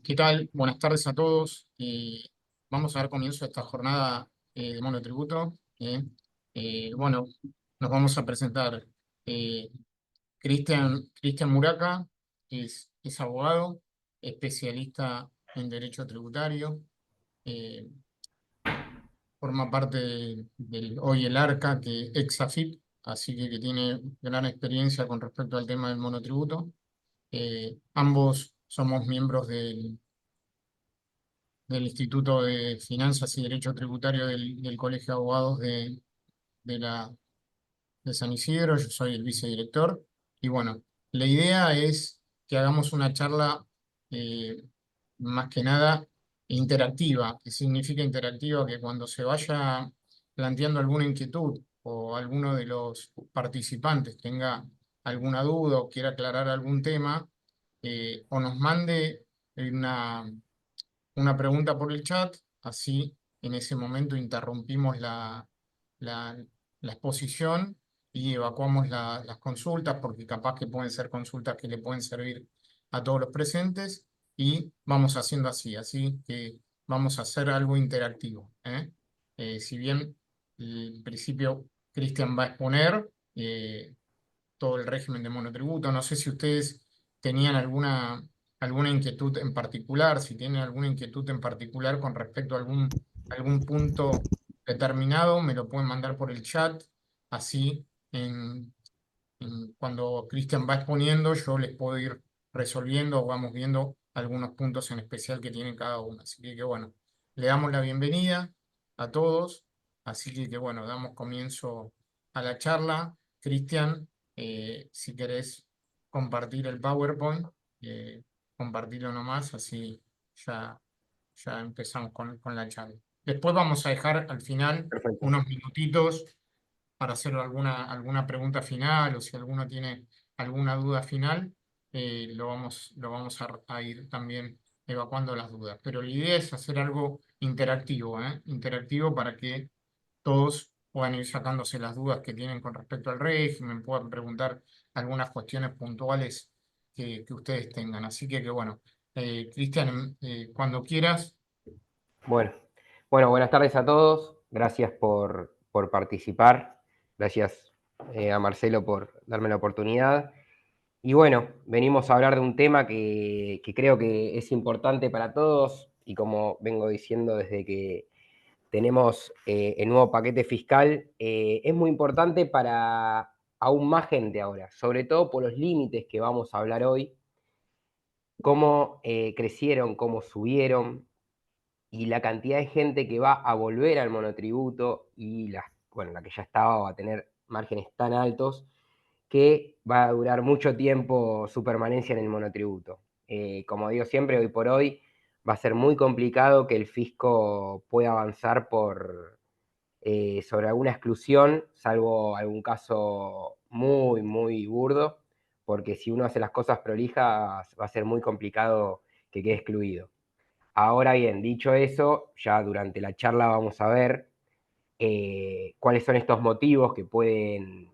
¿Qué tal? Buenas tardes a todos. Vamos a dar comienzo a esta jornada de monotributo. Bueno, nos vamos a presentar. eh, Cristian Muraca es abogado, especialista en derecho tributario. eh, Forma parte del hoy el ARCA, que ex AFIP, así que tiene gran experiencia con respecto al tema del monotributo. Ambos somos miembros del Instituto de Finanzas y Derecho Tributario del Colegio de Abogados de, la, de San Isidro. Yo soy el vicedirector. Y bueno, la idea es que hagamos una charla eh, más que nada interactiva. ¿Qué significa interactiva? Que cuando se vaya planteando alguna inquietud o alguno de los participantes tenga alguna duda o quiera aclarar algún tema, o nos mande una pregunta por el chat, así en ese momento interrumpimos la, la exposición y evacuamos las consultas, porque capaz que pueden ser consultas que le pueden servir a todos los presentes, y vamos haciendo así que vamos a hacer algo interactivo, ¿eh? Si bien en principio Cristian va a exponer todo el régimen de monotributo. No sé si ustedes tenían alguna inquietud en particular, si tienen alguna inquietud en particular con respecto a algún punto determinado, me lo pueden mandar por el chat, así cuando Cristian va exponiendo, yo les puedo ir resolviendo o vamos viendo algunos puntos en especial que tienen cada uno. Así que bueno, le damos la bienvenida a todos, así que bueno, damos comienzo a la charla. Cristian, si querés compartir el PowerPoint, compartirlo nomás, así ya, ya empezamos con la charla. Después vamos a dejar al final Perfecto. unos minutitos para hacer alguna pregunta final o si alguno tiene alguna duda final, lo vamos a ir también evacuando las dudas. Pero la idea es hacer algo interactivo, ¿eh? Interactivo para que todos puedan ir sacándose las dudas que tienen con respecto al régimen, puedan preguntar algunas cuestiones puntuales que ustedes tengan. Así que bueno, Cristian, cuando quieras. Bueno, bueno, buenas tardes a todos. Gracias por participar. Gracias a Marcelo por darme la oportunidad. Y bueno, venimos a hablar de un tema que creo que es importante para todos y como vengo diciendo desde que tenemos el nuevo paquete fiscal, es muy importante para aún más gente ahora, sobre todo por los límites que vamos a hablar hoy, cómo crecieron, cómo subieron, y la cantidad de gente que va a volver al monotributo y la que ya estaba va a tener márgenes tan altos que va a durar mucho tiempo su permanencia en el monotributo. Como digo siempre, hoy por hoy va a ser muy complicado que el fisco pueda avanzar sobre alguna exclusión, salvo algún caso muy, muy burdo, porque si uno hace las cosas prolijas va a ser muy complicado que quede excluido. Ahora bien, dicho eso, ya durante la charla vamos a ver cuáles son estos motivos que pueden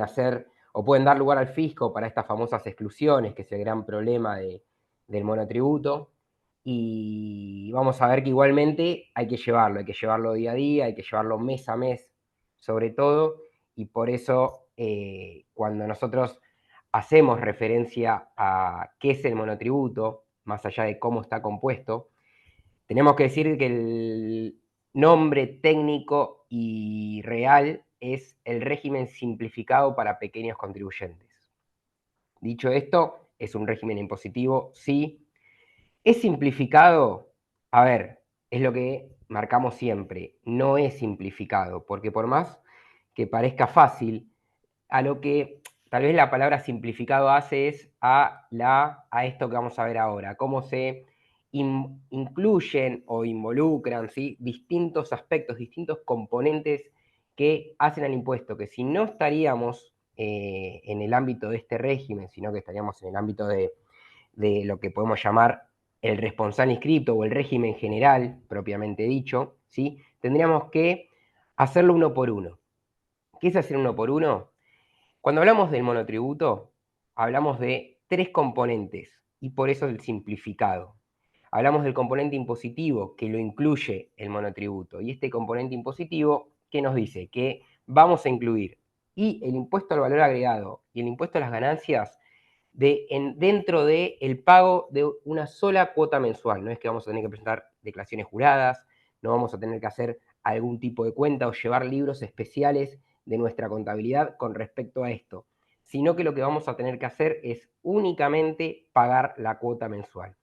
hacer o pueden dar lugar al fisco para estas famosas exclusiones, que es el gran problema del monotributo. Y vamos a ver que igualmente hay que llevarlo día a día, hay que llevarlo mes a mes, sobre todo, y por eso cuando nosotros hacemos referencia a qué es el monotributo, más allá de cómo está compuesto, tenemos que decir que el nombre técnico y real es el régimen simplificado para pequeños contribuyentes. Dicho esto, es un régimen impositivo, sí. ¿Es simplificado? A ver, es lo que marcamos siempre, no es simplificado, porque por más que parezca fácil, a lo que tal vez la palabra simplificado hace es a esto que vamos a ver ahora, cómo se incluyen o involucran, ¿sí?, distintos aspectos, distintos componentes que hacen al impuesto, que si no estaríamos en el ámbito de este régimen, sino que estaríamos en el ámbito de lo que podemos llamar el responsable inscripto o el régimen general, propiamente dicho, ¿sí?, tendríamos que hacerlo uno por uno. ¿Qué es hacer uno por uno? Cuando hablamos del monotributo, hablamos de tres componentes y por eso el simplificado. Hablamos del componente impositivo, que lo incluye el monotributo. Y este componente impositivo, ¿qué nos dice? Que vamos a incluir y el impuesto al valor agregado y el impuesto a las ganancias dentro del pago de una sola cuota mensual. No es que vamos a tener que presentar declaraciones juradas, no vamos a tener que hacer algún tipo de cuenta o llevar libros especiales de nuestra contabilidad con respecto a esto, sino que lo que vamos a tener que hacer es únicamente pagar la cuota mensual.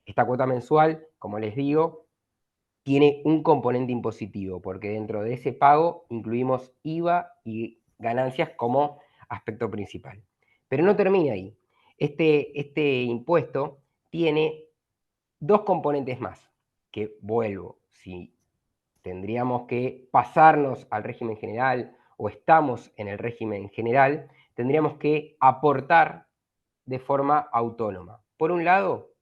Esta cuota mensual, como les digo, tiene un componente impositivo, porque dentro de ese pago incluimos IVA y ganancias como aspecto principal. Pero no termina ahí. Este impuesto tiene dos componentes más, que vuelvo, si tendríamos que pasarnos al régimen general o estamos en el régimen general, tendríamos que aportar de forma autónoma. Por un lado,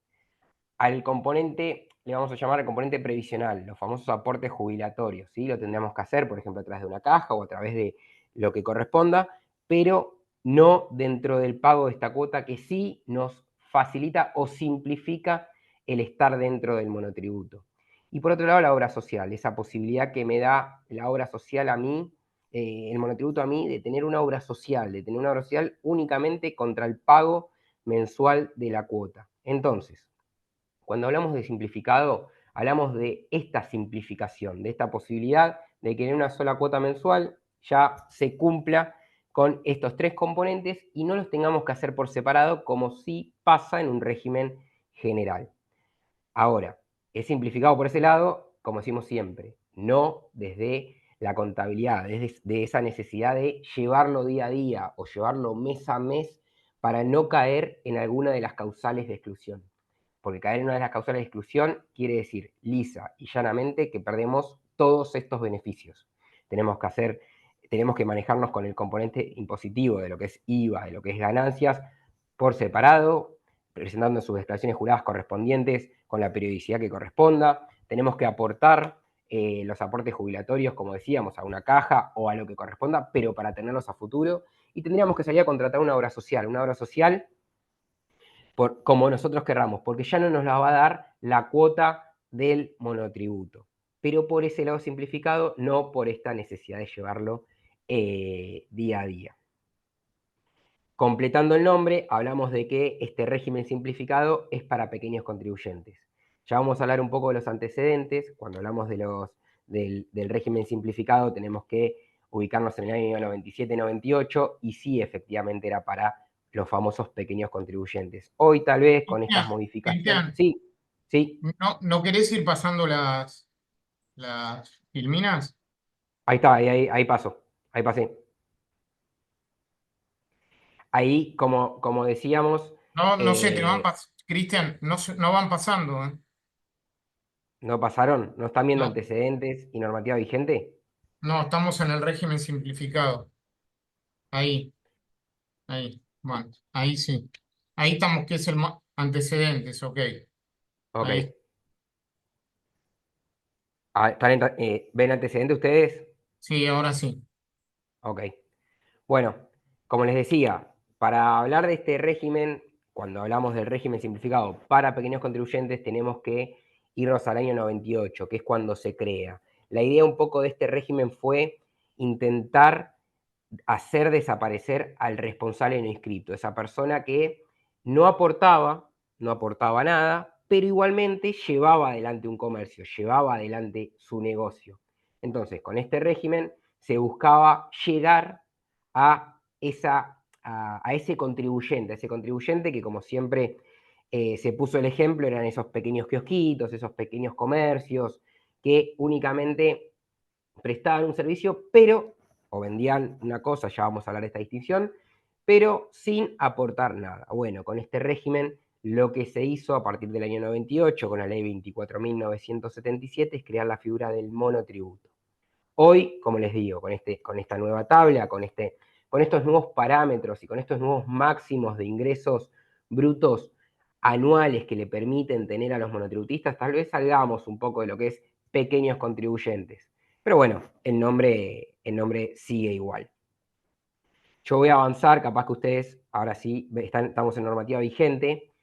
al componente, le vamos a llamar al componente previsional, los famosos aportes jubilatorios, ¿sí? Lo tendríamos que hacer, por ejemplo, a través de una caja o a través de lo que corresponda, pero no dentro del pago de esta cuota que sí nos facilita o simplifica el estar dentro del monotributo. Y por otro lado, la obra social, esa posibilidad que me da la obra social a mí, el monotributo a mí, de tener una obra social, de tener una obra social únicamente contra el pago mensual de la cuota. Entonces, cuando hablamos de simplificado, hablamos de esta simplificación, de esta posibilidad de que en una sola cuota mensual ya se cumpla con estos tres componentes y no los tengamos que hacer por separado como si pasa en un régimen general. Ahora, es simplificado por ese lado, como decimos siempre, no desde la contabilidad, desde esa necesidad de llevarlo día a día o llevarlo mes a mes para no caer en alguna de las causales de exclusión. Porque caer en una de las causales de exclusión quiere decir lisa y llanamente que perdemos todos estos beneficios. Tenemos que manejarnos con el componente impositivo de lo que es IVA, de lo que es ganancias, por separado, presentando sus declaraciones juradas correspondientes con la periodicidad que corresponda. Tenemos que aportar los aportes jubilatorios, como decíamos, a una caja o a lo que corresponda, pero para tenerlos a futuro. Y tendríamos que salir a contratar una obra social como nosotros querramos, porque ya no nos la va a dar la cuota del monotributo. Pero por ese lado simplificado, no por esta necesidad de llevarlo día a día. Completando el nombre, hablamos de que este régimen simplificado es para pequeños contribuyentes. Ya vamos a hablar un poco de los antecedentes. Cuando hablamos del régimen simplificado, tenemos que ubicarnos en el año 97-98 y sí, efectivamente era para los famosos pequeños contribuyentes. Hoy tal vez con estas modificaciones... Cristian, Sí, sí, ¿no querés ir pasando las filminas? ahí está, ahí paso, ahí pasé. Ahí, como decíamos, No, no sé, te van eh, pas Cristian, no, no van pasando, ¿eh? no pasaron, no están viendo No, antecedentes y normativa vigente. no, estamos en el régimen simplificado. Ahí, ahí, bueno, ahí sí. Ahí estamos, que es el antecedentes, ok. Ok. Ahí, Ah, ¿ven antecedentes ustedes? sí, ahora sí. Ok. Bueno, como les decía, para hablar de este régimen, cuando hablamos del régimen simplificado para pequeños contribuyentes, tenemos que irnos al año 98, que es cuando se crea. La idea un poco de este régimen fue intentar hacer desaparecer al responsable no inscrito, esa persona que no aportaba, no aportaba nada, pero igualmente llevaba adelante un comercio, llevaba adelante su negocio. Entonces, con este régimen se buscaba llegar a, ese contribuyente que como siempre se puso el ejemplo, eran esos pequeños kiosquitos, esos pequeños comercios que únicamente prestaban un servicio, pero, o vendían una cosa, ya vamos a hablar de esta distinción, pero sin aportar nada. Bueno, con este régimen lo que se hizo a partir del año 98 con la ley 24.977 es crear la figura del monotributo. Hoy, como les digo, con esta nueva tabla, con estos nuevos parámetros y con estos nuevos máximos de ingresos brutos anuales que le permiten tener a los monotributistas, tal vez salgamos un poco de lo que es pequeños contribuyentes. Pero bueno, el nombre sigue igual. Yo voy a avanzar, capaz que ustedes, ahora sí, estamos en normativa vigente,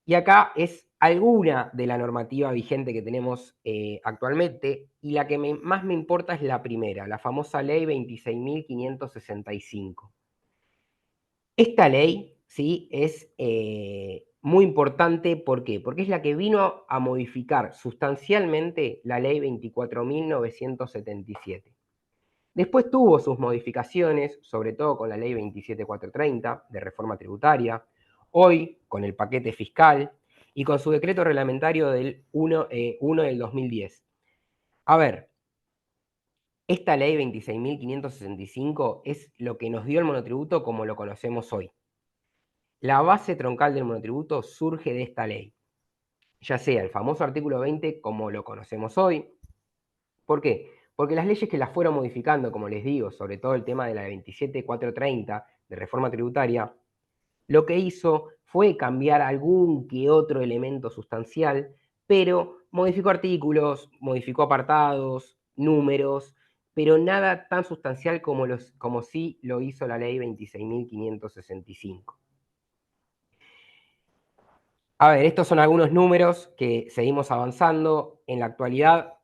Y acá es alguna de la normativa vigente que tenemos actualmente, y la que más me importa es la primera, la famosa ley 26.565. Esta ley, ¿sí?, es muy importante. ¿Por qué? Porque es la que vino a modificar sustancialmente la ley 24.977. Después tuvo sus modificaciones, sobre todo con la ley 27.430 de reforma tributaria, hoy con el paquete fiscal y con su decreto reglamentario del 1 del 2010. A ver, esta ley 26.565 es lo que nos dio el monotributo como lo conocemos hoy. La base troncal del monotributo surge de esta ley, ya sea el famoso artículo 20 como lo conocemos hoy. ¿Por qué? Porque las leyes que las fueron modificando, como les digo, sobre todo el tema de la 27.430 de reforma tributaria, lo que hizo fue cambiar algún que otro elemento sustancial, pero modificó artículos, modificó apartados, números, pero nada tan sustancial como sí lo hizo la ley 26.565. A ver, estos son algunos números que seguimos avanzando. En la actualidad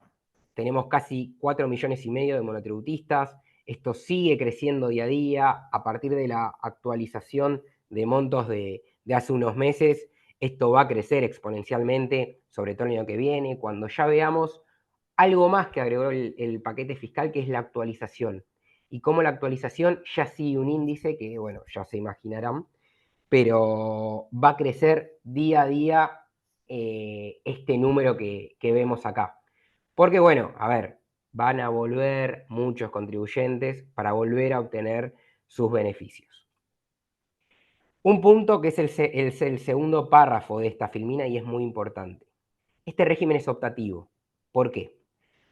tenemos casi 4,5 millones de monotributistas. Esto sigue creciendo día a día. A partir de la actualización de montos de hace unos meses, esto va a crecer exponencialmente, sobre todo el año que viene, cuando ya veamos algo más que agregó el paquete fiscal, que es la actualización. Y como la actualización ya sigue un índice que, bueno, ya se imaginarán, pero va a crecer día a día este número que vemos acá. Porque, bueno, a ver, van a volver muchos contribuyentes para volver a obtener sus beneficios. Un punto que es el segundo párrafo de esta filmina y es muy importante. Este régimen es optativo. ¿Por qué?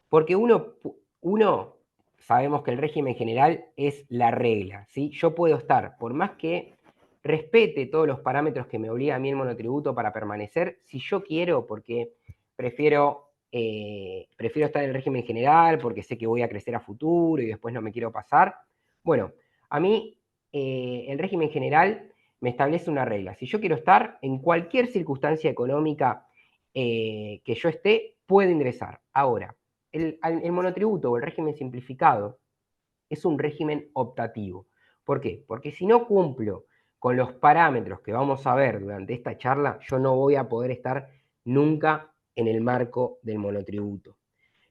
Porque uno sabemos que el régimen general es la regla, ¿sí? Yo puedo estar, por más que respete todos los parámetros que me obliga a mí el monotributo para permanecer, si yo quiero, porque prefiero estar en el régimen general, porque sé que voy a crecer a futuro y después no me quiero pasar. Bueno, a mí el régimen general me establece una regla. Si yo quiero estar en cualquier circunstancia económica que yo esté, puedo ingresar. Ahora, el monotributo o el régimen simplificado es un régimen optativo. ¿Por qué? Porque si no cumplo con los parámetros que vamos a ver durante esta charla, yo no voy a poder estar nunca en el marco del monotributo.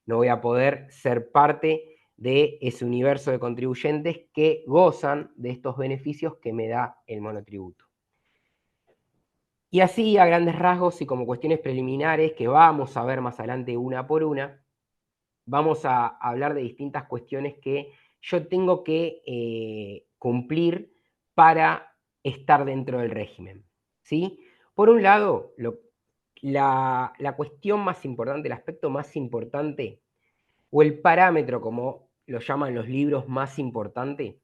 No voy a poder ser parte de ese universo de contribuyentes que gozan de estos beneficios que me da el monotributo. Y así, a grandes rasgos y como cuestiones preliminares que vamos a ver más adelante una por una, vamos a hablar de distintas cuestiones que yo tengo que cumplir para estar dentro del régimen, ¿sí? Por un lado, la cuestión más importante, el aspecto más importante, o el parámetro, como lo llaman los libros, más importante,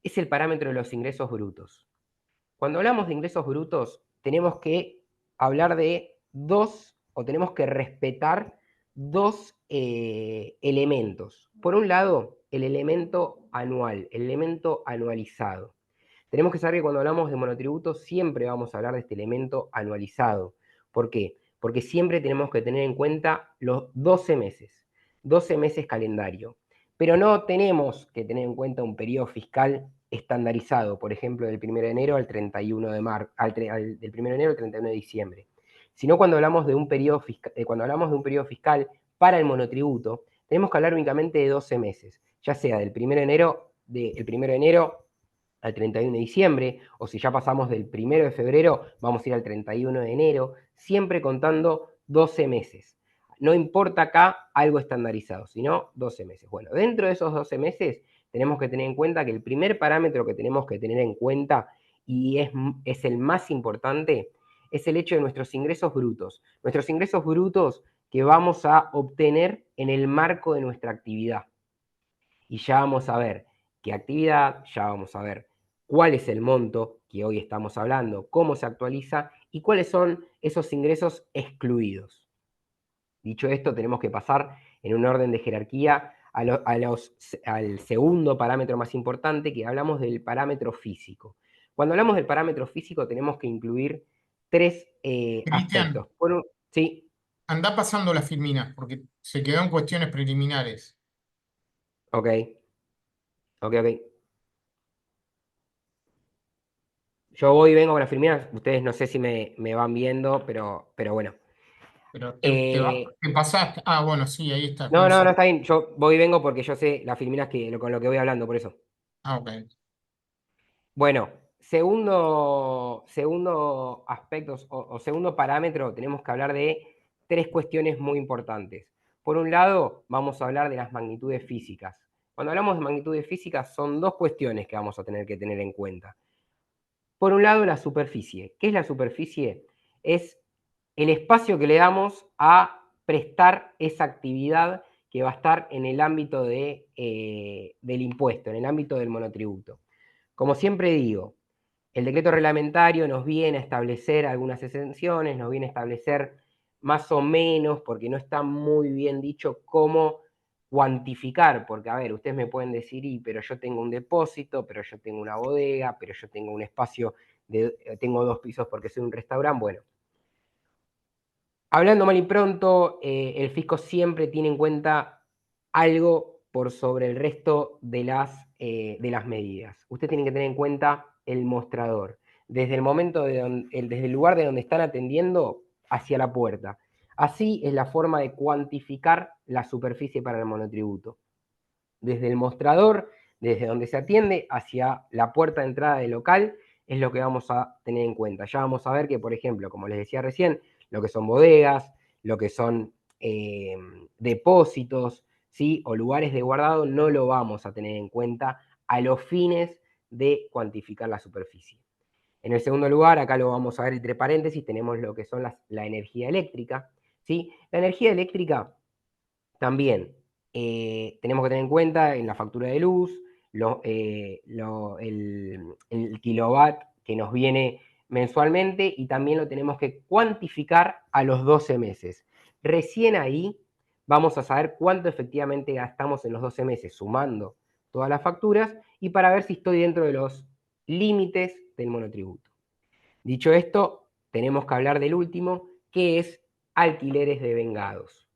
es el parámetro de los ingresos brutos. Cuando hablamos de ingresos brutos, tenemos que hablar de tenemos que respetar dos elementos. Por un lado, el elemento anual, el elemento anualizado. Tenemos que saber que cuando hablamos de monotributos siempre vamos a hablar de este elemento anualizado. ¿Por qué? Porque siempre tenemos que tener en cuenta los 12 meses calendario. Pero no tenemos que tener en cuenta un periodo fiscal estandarizado, por ejemplo, del 1 de enero al 31 de marzo, del 1 de enero al 31 de diciembre. Sino cuando hablamos de un periodo fiscal para el monotributo, tenemos que hablar únicamente de 12 meses, ya sea del 1 de enero al 31 de diciembre, o si ya pasamos del 1 de febrero, vamos a ir al 31 de enero, siempre contando 12 meses. No importa acá algo estandarizado, sino 12 meses. Bueno, dentro de esos 12 meses tenemos que tener en cuenta que el primer parámetro que tenemos que tener en cuenta, y es el más importante, es el hecho de nuestros ingresos brutos. Nuestros ingresos brutos que vamos a obtener en el marco de nuestra actividad. Y ya vamos a ver qué actividad, ya vamos a ver cuál es el monto que hoy estamos hablando, cómo se actualiza y cuáles son esos ingresos excluidos. Dicho esto, tenemos que pasar en un orden de jerarquía al segundo parámetro más importante, que hablamos del parámetro físico. Cuando hablamos del parámetro físico tenemos que incluir tres Cristian, aspectos. Sí, anda pasando las filminas, porque se quedó en cuestiones preliminares. ok, ok. Yo voy y vengo con las filminas, ustedes no sé si me van viendo, pero bueno. Pero Eh, te pasaste. Ah, bueno, sí, ahí está. no, no, no, está bien, yo voy y vengo porque yo sé las filminas con lo que voy hablando, por eso. Ah, ok. Bueno, segundo aspecto o segundo parámetro, tenemos que hablar de tres cuestiones muy importantes. Por un lado, vamos a hablar de las magnitudes físicas. Cuando hablamos de magnitudes físicas, son dos cuestiones que vamos a tener que tener en cuenta. Por un lado, la superficie. ¿Qué es la superficie? Es el espacio que le damos a prestar esa actividad que va a estar en el ámbito del impuesto, en el ámbito del monotributo. Como siempre digo, el decreto reglamentario nos viene a establecer algunas exenciones, nos viene a establecer más o menos, porque no está muy bien dicho cómo cuantificar, porque a ver, ustedes me pueden decir, pero yo tengo un depósito, pero yo tengo una bodega, pero yo tengo un espacio, tengo 2 pisos porque soy un restaurante, bueno. Hablando mal y pronto, el fisco siempre tiene en cuenta algo por sobre el resto de las medidas. Usted tiene que tener en cuenta el mostrador, desde el momento desde el lugar de donde están atendiendo hacia la puerta. Así es la forma de cuantificar la superficie para el monotributo. Desde el mostrador, desde donde se atiende, hacia la puerta de entrada del local, es lo que vamos a tener en cuenta. Ya vamos a ver que, por ejemplo, como les decía recién, lo que son bodegas, lo que son depósitos, ¿sí? O lugares de guardado, no lo vamos a tener en cuenta a los fines de cuantificar la superficie. En el segundo lugar, acá lo vamos a ver entre paréntesis, tenemos lo que son la energía eléctrica, ¿sí? La energía eléctrica también tenemos que tener en cuenta en la factura de luz el kilowatt que nos viene mensualmente y también lo tenemos que cuantificar a los 12 meses. Recién ahí vamos a saber cuánto efectivamente gastamos en los 12 meses, sumando todas las facturas y para ver si estoy dentro de los límites del monotributo. Dicho esto, tenemos que hablar del último, que es alquileres devengados.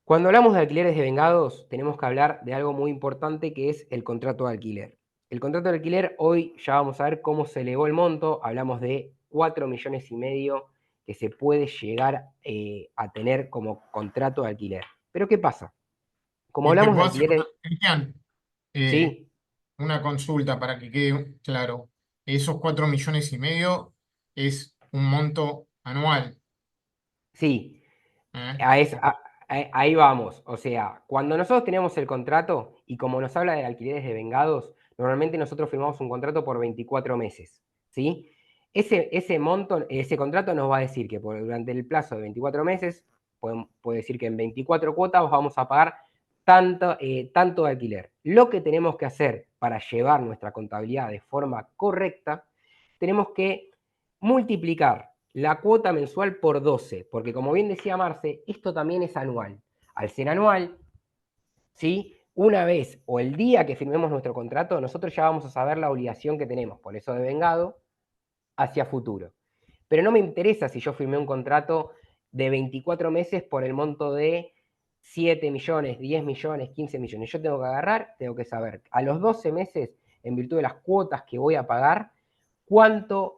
Cuando hablamos de alquileres devengados, tenemos que hablar de algo muy importante que es el contrato de alquiler. El contrato de alquiler, hoy ya vamos a ver cómo se elevó el monto, hablamos de 4,5 millones que se puede llegar a tener como contrato de alquiler. Pero ¿qué pasa? Como Te hablamos de puedo hacer alquileres, Cristian, eh, sí, una consulta para que quede claro. Esos 4,5 millones es un monto anual. sí, ¿Eh? ahí vamos. O sea, cuando nosotros tenemos el contrato y como nos habla de alquileres devengados, normalmente nosotros firmamos un contrato por 24 meses, ¿sí? Ese monto, ese contrato nos va a decir que durante el plazo de 24 meses, puede decir que en 24 cuotas vamos a pagar tanto de alquiler. Lo que tenemos que hacer para llevar nuestra contabilidad de forma correcta, tenemos que multiplicar la cuota mensual por 12, porque como bien decía Marce, esto también es anual. Al ser anual, ¿sí? Una vez o el día que firmemos nuestro contrato, nosotros ya vamos a saber la obligación que tenemos, por eso de vengado, hacia futuro. Pero no me interesa si yo firmé un contrato de 24 meses por el monto de 7 millones, 10 millones, 15 millones. Yo tengo que agarrar, tengo que saber a los 12 meses, en virtud de las cuotas que voy a pagar, cuánto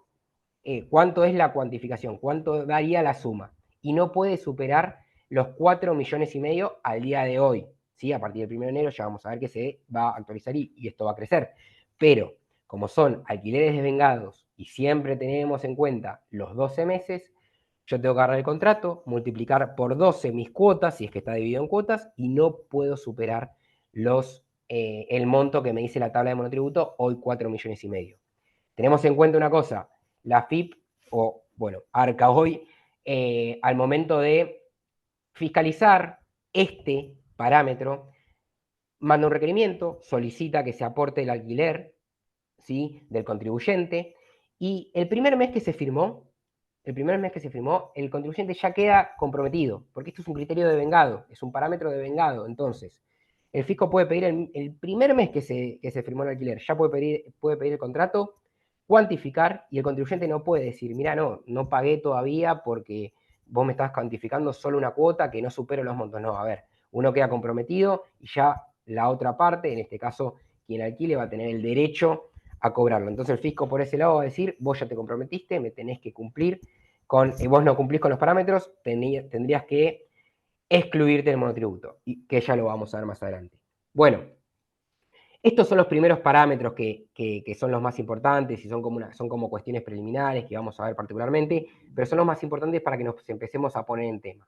cuánto es la cuantificación, cuánto daría la suma. Y no puede superar los 4,5 millones al día de hoy. ¿Sí? A partir del 1 de enero ya vamos a ver que se va a actualizar y esto va a crecer. Pero como son alquileres desvengados y siempre tenemos en cuenta los 12 meses, yo tengo que agarrar el contrato, multiplicar por 12 mis cuotas, si es que está dividido en cuotas, y no puedo superar el monto que me dice la tabla de monotributo, hoy 4,5 millones. Tenemos en cuenta una cosa, la FIP, o bueno, ARCA hoy, al momento de fiscalizar este parámetro, manda un requerimiento, solicita que se aporte el alquiler, ¿sí? Del contribuyente, y el contribuyente ya queda comprometido, porque esto es un criterio de vengado, es un parámetro de vengado. Entonces, el fisco puede pedir el primer mes que se firmó el alquiler, ya puede pedir el contrato cuantificar y el contribuyente no puede decir, mira, no pagué todavía porque vos me estás cuantificando solo una cuota que no supero los montos. No, a ver, uno queda comprometido y ya la otra parte, en este caso quien alquile, va a tener el derecho a cobrarlo. Entonces el fisco por ese lado va a decir, vos ya te comprometiste, me tenés que cumplir con, vos no cumplís con los parámetros, tendrías que excluirte del monotributo, y que ya lo vamos a ver más adelante. Bueno, estos son los primeros parámetros que son los más importantes y son como cuestiones preliminares que vamos a ver particularmente, pero son los más importantes para que nos empecemos a poner en tema.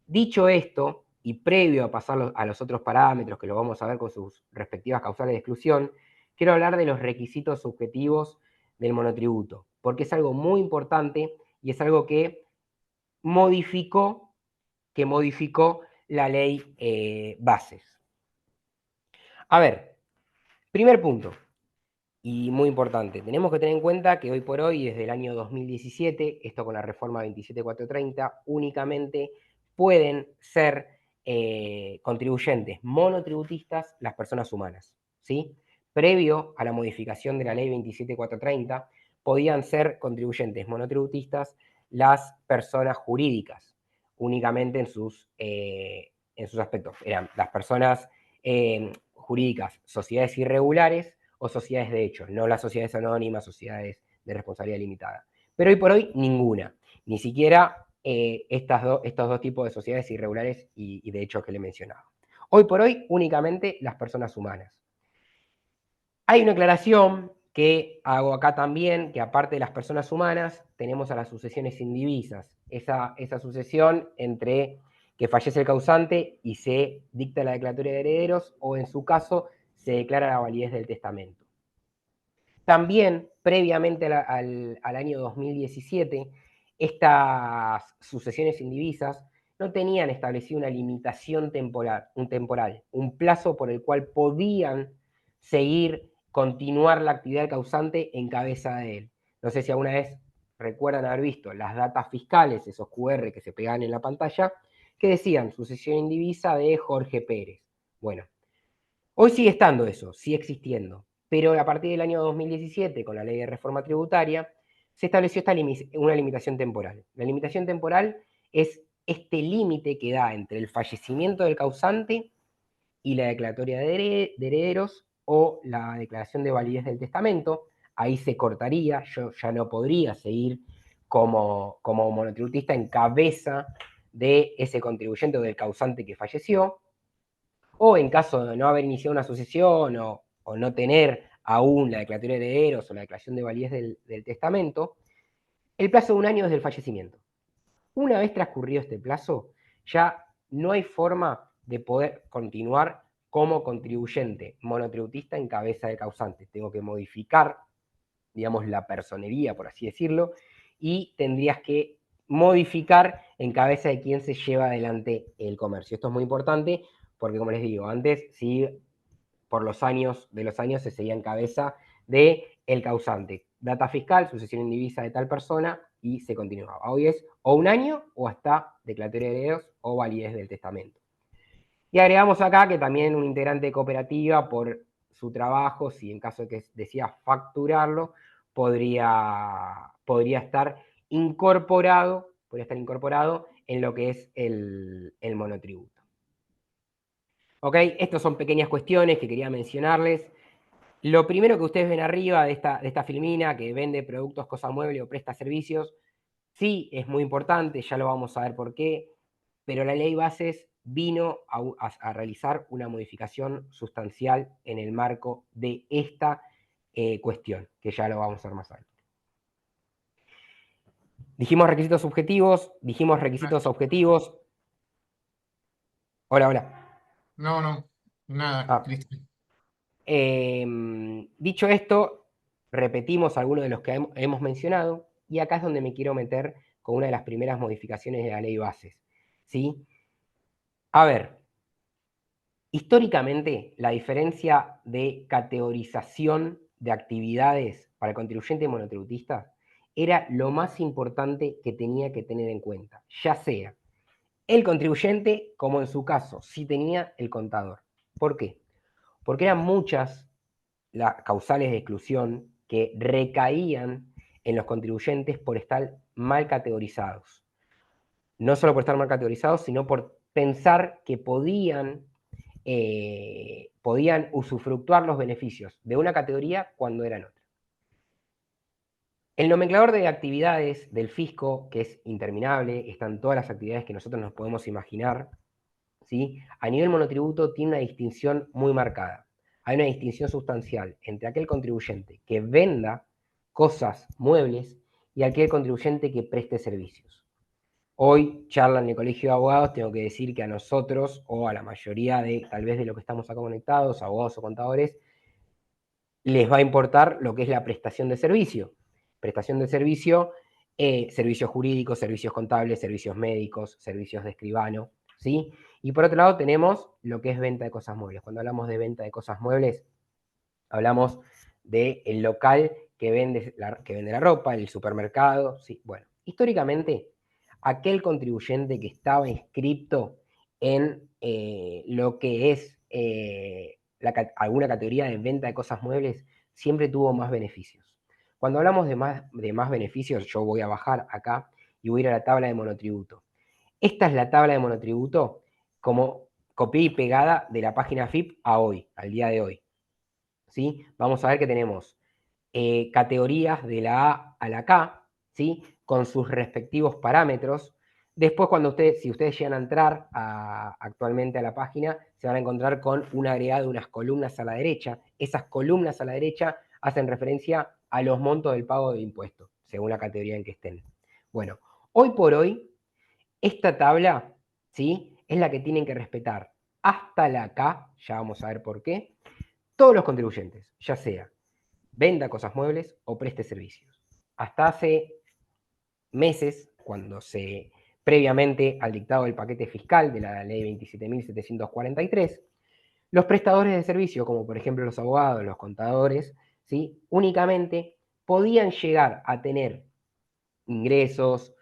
Dicho esto, y previo a pasar a los otros parámetros, que lo vamos a ver con sus respectivas causales de exclusión, quiero hablar de los requisitos subjetivos del monotributo, porque es algo muy importante y es algo que modificó la ley bases. A ver, primer punto, y muy importante, tenemos que tener en cuenta que hoy por hoy, desde el año 2017, esto con la reforma 27430, únicamente pueden ser contribuyentes monotributistas las personas humanas, ¿sí? Previo a la modificación de la ley 27430, podían ser contribuyentes monotributistas las personas jurídicas, únicamente en sus aspectos. Eran las personas jurídicas, sociedades irregulares o sociedades de hecho, no las sociedades anónimas, sociedades de responsabilidad limitada. Pero hoy por hoy ninguna, ni siquiera estos dos tipos de sociedades irregulares y de hecho que le he mencionado. Hoy por hoy únicamente las personas humanas. Hay una aclaración que hago acá también, que aparte de las personas humanas, tenemos a las sucesiones indivisas. Esa sucesión entre que fallece el causante y se dicta la declaratoria de herederos, o en su caso, se declara la validez del testamento. También, previamente al año 2017, estas sucesiones indivisas no tenían establecido una limitación temporal, un plazo por el cual podían continuar la actividad del causante en cabeza de él. No sé si alguna vez recuerdan haber visto las datas fiscales, esos QR que se pegaban en la pantalla, que decían sucesión indivisa de Jorge Pérez. Bueno, hoy sigue estando eso, sigue existiendo, pero a partir del año 2017, con la ley de reforma tributaria, se estableció una limitación temporal. La limitación temporal es este límite que da entre el fallecimiento del causante y la declaratoria de herederos o la declaración de validez del testamento. Ahí se cortaría, yo ya no podría seguir como monotributista en cabeza de ese contribuyente o del causante que falleció, o en caso de no haber iniciado una sucesión o no tener aún la declaratoria de herederos o la declaración de validez del testamento, el plazo de un año desde el fallecimiento. Una vez transcurrido este plazo, ya no hay forma de poder continuar como contribuyente monotributista en cabeza de causante. Tengo que modificar, digamos, la personería, por así decirlo, y tendrías que modificar en cabeza de quién se lleva adelante el comercio. Esto es muy importante porque, como les digo, antes sí, por los años se seguía en cabeza de el causante. Data fiscal, sucesión indivisa de tal persona y se continuaba. Hoy es o un año o hasta declaratoria de herederos o validez del testamento. Y agregamos acá que también un integrante de cooperativa, por su trabajo, si en caso de que decida facturarlo, podría estar incorporado en lo que es el monotributo. ¿Ok? Estas son pequeñas cuestiones que quería mencionarles. Lo primero que ustedes ven arriba de esta filmina, que vende productos, cosa mueble o presta servicios, sí es muy importante, ya lo vamos a ver por qué, pero la ley bases vino a realizar una modificación sustancial en el marco de esta cuestión, que ya lo vamos a ver más adelante. Dijimos requisitos objetivos. Hola, hola. No, nada, Cristian. Dicho esto, repetimos algunos de los que hemos mencionado, y acá es donde me quiero meter con una de las primeras modificaciones de la ley bases, ¿sí? A ver, históricamente la diferencia de categorización de actividades para el contribuyente monotributista era lo más importante que tenía que tener en cuenta, ya sea el contribuyente como en su caso, si tenía el contador. ¿Por qué? Porque eran muchas las causales de exclusión que recaían en los contribuyentes por estar mal categorizados. No solo por estar mal categorizados, sino por pensar que podían usufructuar los beneficios de una categoría cuando eran otra. El nomenclador de actividades del fisco, que es interminable, están todas las actividades que nosotros nos podemos imaginar, ¿sí? A nivel monotributo tiene una distinción muy marcada. Hay una distinción sustancial entre aquel contribuyente que venda cosas, muebles, y aquel contribuyente que preste servicios. Hoy, charla en el Colegio de Abogados, tengo que decir que a nosotros, o a la mayoría de, tal vez de los que estamos acá conectados, abogados o contadores, les va a importar lo que es la prestación de servicio. Prestación de servicio, servicios jurídicos, servicios contables, servicios médicos, servicios de escribano, ¿sí? Y por otro lado tenemos lo que es venta de cosas muebles. Cuando hablamos de venta de cosas muebles, hablamos del local que vende la ropa, el supermercado, ¿sí? Bueno, históricamente, aquel contribuyente que estaba inscrito en lo que es alguna categoría de venta de cosas muebles, siempre tuvo más beneficios. Cuando hablamos de más beneficios, yo voy a bajar acá y voy a ir a la tabla de monotributo. Esta es la tabla de monotributo como copié y pegada de la página FIP a hoy, al día de hoy. ¿Sí? Vamos a ver que tenemos categorías de la A a la K, ¿sí? Con sus respectivos parámetros. Después, si ustedes llegan a entrar actualmente a la página, se van a encontrar con un agregado de unas columnas a la derecha. Esas columnas a la derecha hacen referencia a los montos del pago de impuestos, según la categoría en que estén. Bueno, hoy por hoy, esta tabla, ¿sí? Es la que tienen que respetar hasta la K, ya vamos a ver por qué, todos los contribuyentes, ya sea venda cosas muebles o preste servicios. Hasta hace meses, previamente al dictado del paquete fiscal de la ley 27.743, los prestadores de servicio, como por ejemplo los abogados, los contadores, ¿sí? Únicamente podían llegar a tener ingresos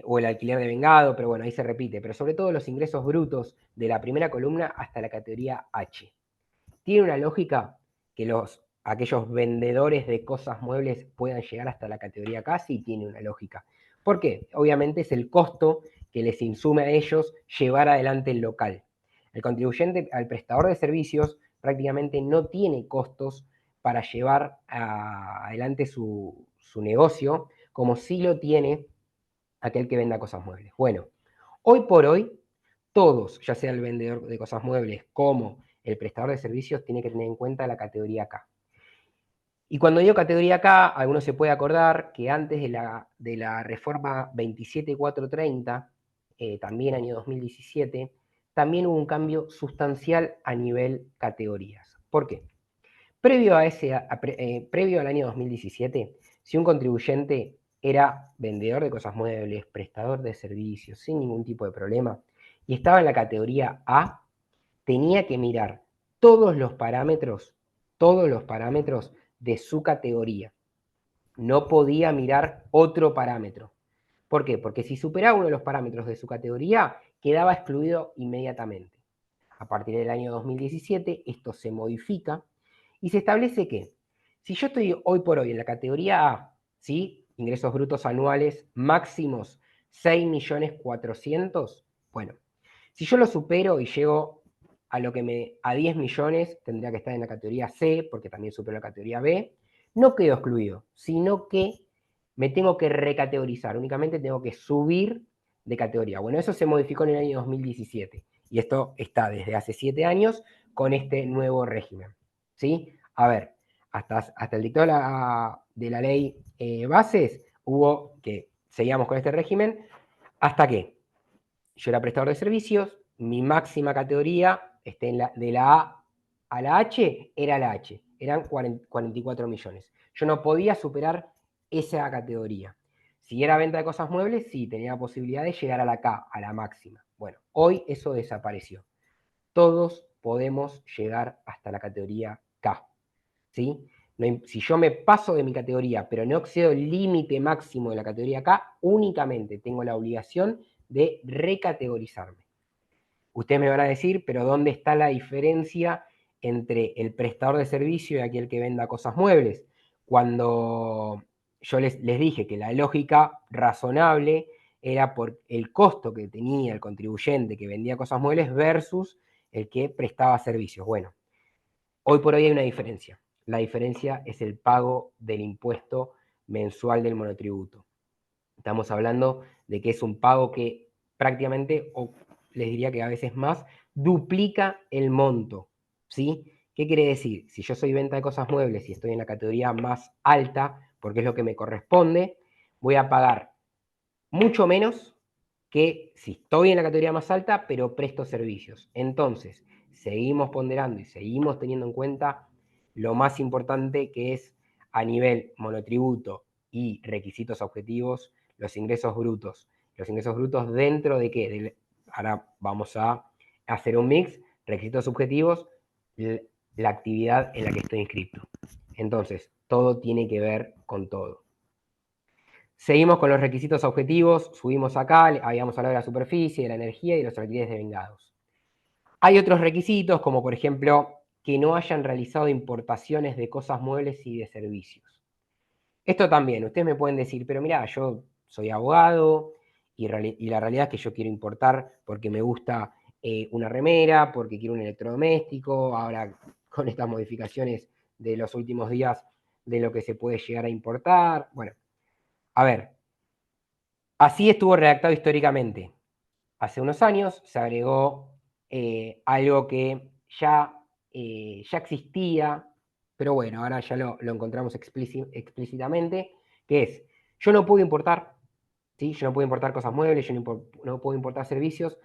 o el alquiler de vengado, pero bueno, ahí se repite, pero sobre todo los ingresos brutos de la primera columna hasta la categoría H. Tiene una lógica que aquellos vendedores de cosas muebles puedan llegar hasta la categoría K, sí tiene una lógica. ¿Por qué? Obviamente es el costo que les insume a ellos llevar adelante el local. El contribuyente al prestador de servicios prácticamente no tiene costos para llevar adelante su negocio, como sí lo tiene aquel que venda cosas muebles. Bueno, hoy por hoy, todos, ya sea el vendedor de cosas muebles como el prestador de servicios, tiene que tener en cuenta la categoría K. Y cuando digo categoría K, algunos se puede acordar que antes de la reforma 27430, también año 2017, también hubo un cambio sustancial a nivel categorías. ¿Por qué? Previo al año 2017, si un contribuyente era vendedor de cosas muebles, prestador de servicios, sin ningún tipo de problema, y estaba en la categoría A, tenía que mirar todos los parámetros de su categoría. No podía mirar otro parámetro. ¿Por qué? Porque si superaba uno de los parámetros de su categoría, quedaba excluido inmediatamente. A partir del año 2017, esto se modifica y se establece que si yo estoy hoy por hoy en la categoría A, ¿sí? Ingresos brutos anuales máximos 6.400.000, bueno, si yo lo supero y llego a 10 millones, tendría que estar en la categoría C, porque también supero la categoría B, no quedo excluido, sino que me tengo que recategorizar, únicamente tengo que subir de categoría. Bueno, eso se modificó en el año 2017 y esto está desde hace 7 años con este nuevo régimen. ¿Sí? A ver, hasta el dictado de la ley bases, seguíamos con este régimen, hasta que yo era prestador de servicios, mi máxima categoría de la A a la H era la H, eran 44 millones. Yo no podía superar esa categoría. Si era venta de cosas muebles, sí, tenía la posibilidad de llegar a la K, a la máxima. Bueno, hoy eso desapareció. Todos podemos llegar hasta la categoría K. ¿Sí? Si yo me paso de mi categoría, pero no excedo el límite máximo de la categoría K, únicamente tengo la obligación de recategorizarme. Ustedes me van a decir, pero ¿dónde está la diferencia entre el prestador de servicio y aquel que venda cosas muebles. Cuando yo les dije que la lógica razonable era por el costo que tenía el contribuyente que vendía cosas muebles versus el que prestaba servicios. Bueno, hoy por hoy hay una diferencia. La diferencia es el pago del impuesto mensual del monotributo. Estamos hablando de que es un pago que prácticamente, o les diría que a veces más, duplica el monto. ¿Sí? ¿Qué quiere decir? Si yo soy venta de cosas muebles y estoy en la categoría más alta, porque es lo que me corresponde, voy a pagar mucho menos que si estoy en la categoría más alta, pero presto servicios. Entonces, seguimos ponderando y seguimos teniendo en cuenta lo más importante que es a nivel monotributo y requisitos objetivos, los ingresos brutos. Los ingresos brutos dentro de qué? Ahora vamos a hacer un mix, requisitos subjetivos, la actividad en la que estoy inscrito. Entonces, todo tiene que ver con todo. Seguimos con los requisitos objetivos, subimos acá, habíamos hablado de la superficie, de la energía y de los alquileres de vengados. Hay otros requisitos, como por ejemplo, que no hayan realizado importaciones de cosas muebles y de servicios. Esto también, ustedes me pueden decir, pero mira, yo soy abogado y la realidad es que yo quiero importar porque me gusta una remera, porque quiero un electrodoméstico, ahora con estas modificaciones de los últimos días de lo que se puede llegar a importar. Bueno, a ver, así estuvo redactado históricamente. Hace unos años se agregó algo que ya existía, pero bueno, ahora ya lo encontramos explícitamente, que es, yo no puedo importar, ¿sí? Yo no puedo importar cosas muebles, yo no puedo importar servicios,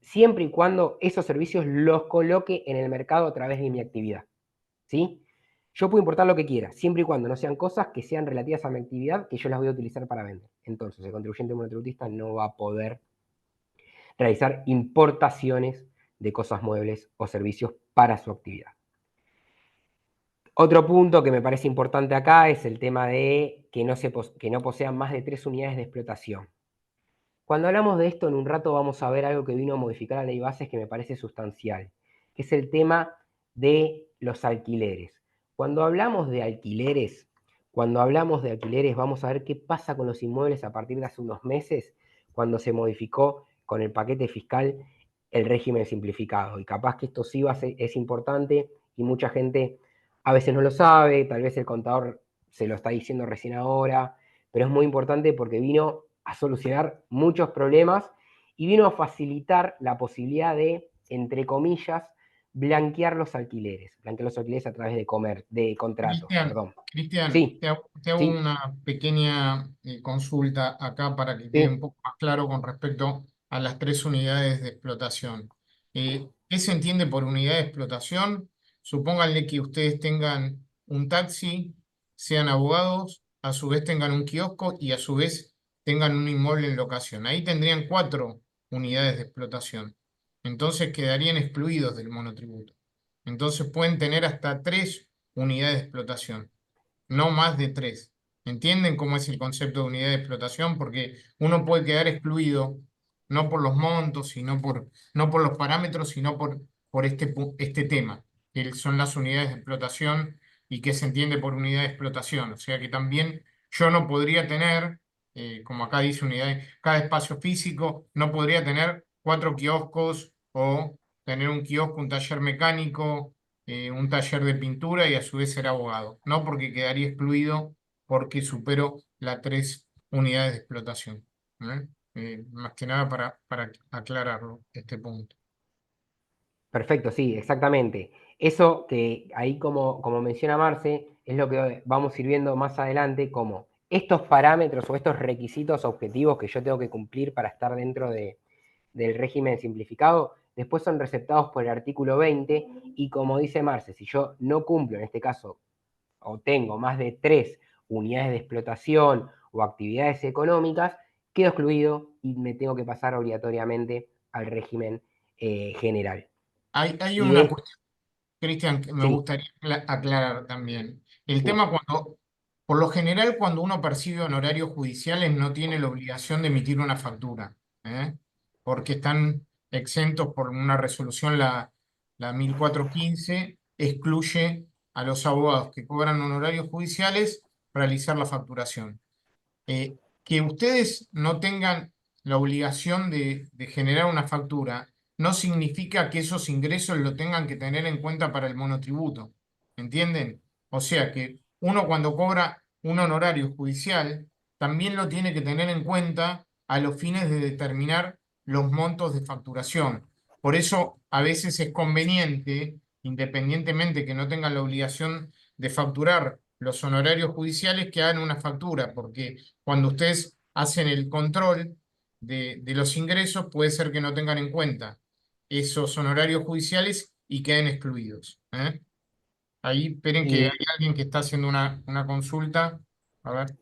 siempre y cuando esos servicios los coloque en el mercado a través de mi actividad, ¿sí? Yo puedo importar lo que quiera, siempre y cuando no sean cosas que sean relativas a mi actividad que yo las voy a utilizar para vender. Entonces, el contribuyente monotributista no va a poder realizar importaciones de cosas muebles o servicios para su actividad. Otro punto que me parece importante acá es el tema de que no posean más de 3 unidades de explotación. Cuando hablamos de esto, en un rato vamos a ver algo que vino a modificar la ley bases que me parece sustancial, que es el tema de los alquileres. Cuando hablamos de alquileres, vamos a ver qué pasa con los inmuebles a partir de hace unos meses, cuando se modificó con el paquete fiscal el régimen simplificado. Y capaz que esto sí es importante y mucha gente a veces no lo sabe, tal vez el contador se lo está diciendo recién ahora, pero es muy importante porque vino a solucionar muchos problemas y vino a facilitar la posibilidad de, entre comillas, blanquear los alquileres a través de contratos, Cristian, perdón. Cristian, Sí, te hago sí, una pequeña consulta acá para que quede un sí, poco más claro con respecto a las tres unidades de explotación. ¿Qué se entiende por unidad de explotación? Supónganle que ustedes tengan un taxi, sean abogados, a su vez tengan un kiosco y a su vez tengan un inmueble en locación. Ahí tendrían cuatro unidades de explotación. Entonces quedarían excluidos del monotributo. Entonces pueden tener hasta tres unidades de explotación, no más de tres. ¿Entienden cómo es el concepto de unidad de explotación? Porque uno puede quedar excluido no por los montos, no por los parámetros, sino por este tema, que son las unidades de explotación y qué se entiende por unidad de explotación. O sea que también yo no podría tener, como acá dice cada espacio físico, no podría tener cuatro kioscos o tener un kiosco, un taller mecánico, un taller de pintura y a su vez ser abogado. No porque quedaría excluido porque supero las tres unidades de explotación. ¿Eh? Más que nada para aclararlo, este punto. perfecto, sí, exactamente. Eso que ahí como menciona Marce, es lo que vamos a ir viendo más adelante, como estos parámetros o estos requisitos objetivos que yo tengo que cumplir para estar dentro del régimen simplificado, después son receptados por el artículo 20 y como dice Marce, si yo no cumplo en este caso o tengo más de 3 unidades de explotación o actividades económicas, quedo excluido y me tengo que pasar obligatoriamente al régimen general. Hay Y una de, cuestión, Cristian, que me sí, gustaría aclarar también. El sí, tema por lo general, cuando uno percibe honorarios judiciales, no tiene la obligación de emitir una factura, ¿eh? Porque están exentos por una resolución, la 1415, excluye a los abogados que cobran honorarios judiciales realizar la facturación. Que ustedes no tengan la obligación de generar una factura no significa que esos ingresos lo tengan que tener en cuenta para el monotributo. ¿Entienden? O sea que uno cuando cobra un honorario judicial también lo tiene que tener en cuenta a los fines de determinar los montos de facturación. Por eso a veces es conveniente, independientemente que no tengan la obligación de facturar los honorarios judiciales, que hagan una factura, porque cuando ustedes hacen el control de los ingresos, puede ser que no tengan en cuenta esos honorarios judiciales y queden excluidos. ¿Eh? Ahí, esperen que hay Y alguien que está haciendo una consulta. A ver.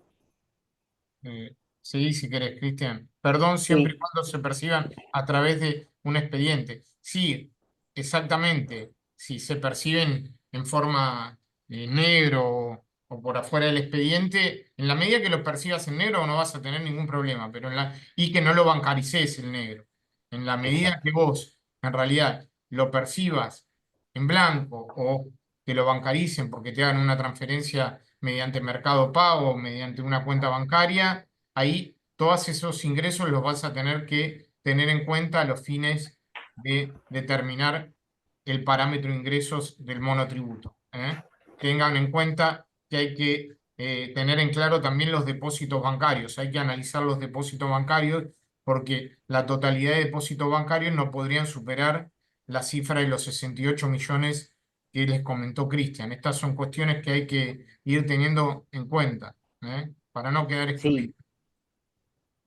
Sí, si querés, Cristian. Perdón, siempre y sí, cuando se perciban a través de un expediente. Sí, exactamente. Si se perciben en forma negro o por afuera del expediente, en la medida que lo percibas en negro no vas a tener ningún problema, pero y que no lo bancarices el negro. En la medida exacto. que vos en realidad lo percibas en blanco o que lo bancaricen porque te hagan una transferencia mediante Mercado Pago, mediante una cuenta bancaria, ahí todos esos ingresos los vas a tener que tener en cuenta a los fines de determinar el parámetro de ingresos del monotributo. ¿Eh? Tengan en cuenta que hay que tener en claro también los depósitos bancarios. Hay que analizar los depósitos bancarios porque la totalidad de depósitos bancarios no podrían superar la cifra de los 68 millones que les comentó Cristian. Estas son cuestiones que hay que ir teniendo en cuenta, para no quedar excluido.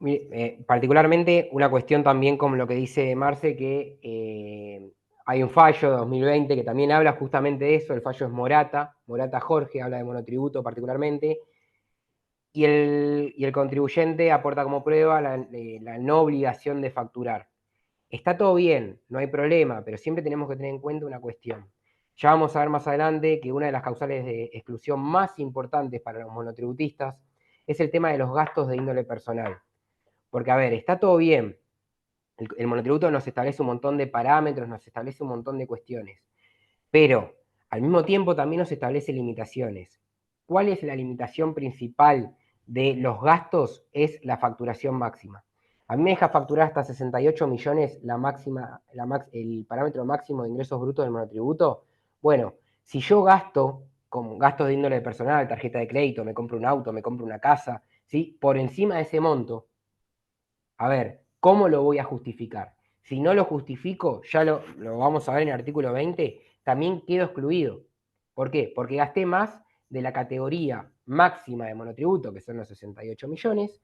Sí, particularmente una cuestión también como lo que dice Marce, que hay un fallo de 2020 que también habla justamente de eso, el fallo es Morata Jorge, habla de monotributo particularmente, y el contribuyente aporta como prueba la no obligación de facturar. Está todo bien, no hay problema, pero siempre tenemos que tener en cuenta una cuestión. Ya vamos a ver más adelante que una de las causales de exclusión más importantes para los monotributistas es el tema de los gastos de índole personal. Porque, a ver, está todo bien. El monotributo nos establece un montón de parámetros, nos establece un montón de cuestiones. Pero, al mismo tiempo, también nos establece limitaciones. ¿Cuál es la limitación principal de los gastos? Es la facturación máxima. A mí me deja facturar hasta 68 millones el parámetro máximo de ingresos brutos del monotributo. Bueno, si yo gasto con gastos de índole personal, tarjeta de crédito, me compro un auto, me compro una casa, ¿sí? Por encima de ese monto, a ver, ¿cómo lo voy a justificar? Si no lo justifico, ya lo vamos a ver en el artículo 20, también quedo excluido. ¿Por qué? Porque gasté más de la categoría máxima de monotributo, que son los 68 millones,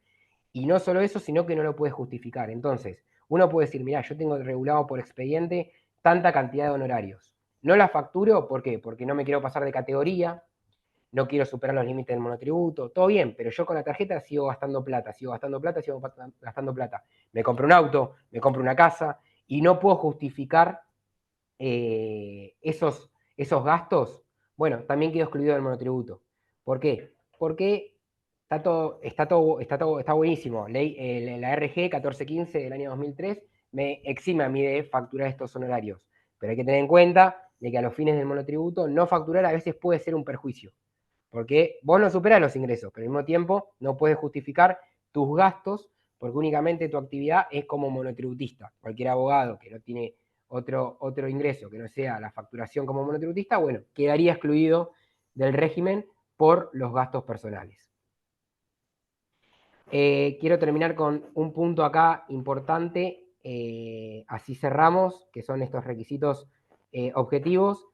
y no solo eso, sino que no lo puedes justificar. Entonces, uno puede decir, mira, yo tengo regulado por expediente tanta cantidad de honorarios. No la facturo, ¿por qué? Porque no me quiero pasar de categoría, no quiero superar los límites del monotributo, todo bien, pero yo con la tarjeta sigo gastando plata, sigo gastando plata, sigo gastando plata. Me compro un auto, me compro una casa y no puedo justificar esos gastos. Bueno, también quedo excluido del monotributo. ¿Por qué? Porque está buenísimo. La RG 1415 del año 2003 me exime a mí de facturar estos honorarios. Pero hay que tener en cuenta de que a los fines del monotributo no facturar a veces puede ser un perjuicio. Porque vos no superás los ingresos, pero al mismo tiempo no puedes justificar tus gastos porque únicamente tu actividad es como monotributista. Cualquier abogado que no tiene otro ingreso que no sea la facturación como monotributista, bueno, quedaría excluido del régimen por los gastos personales. Quiero terminar con un punto acá importante, así cerramos, que son estos requisitos objetivos.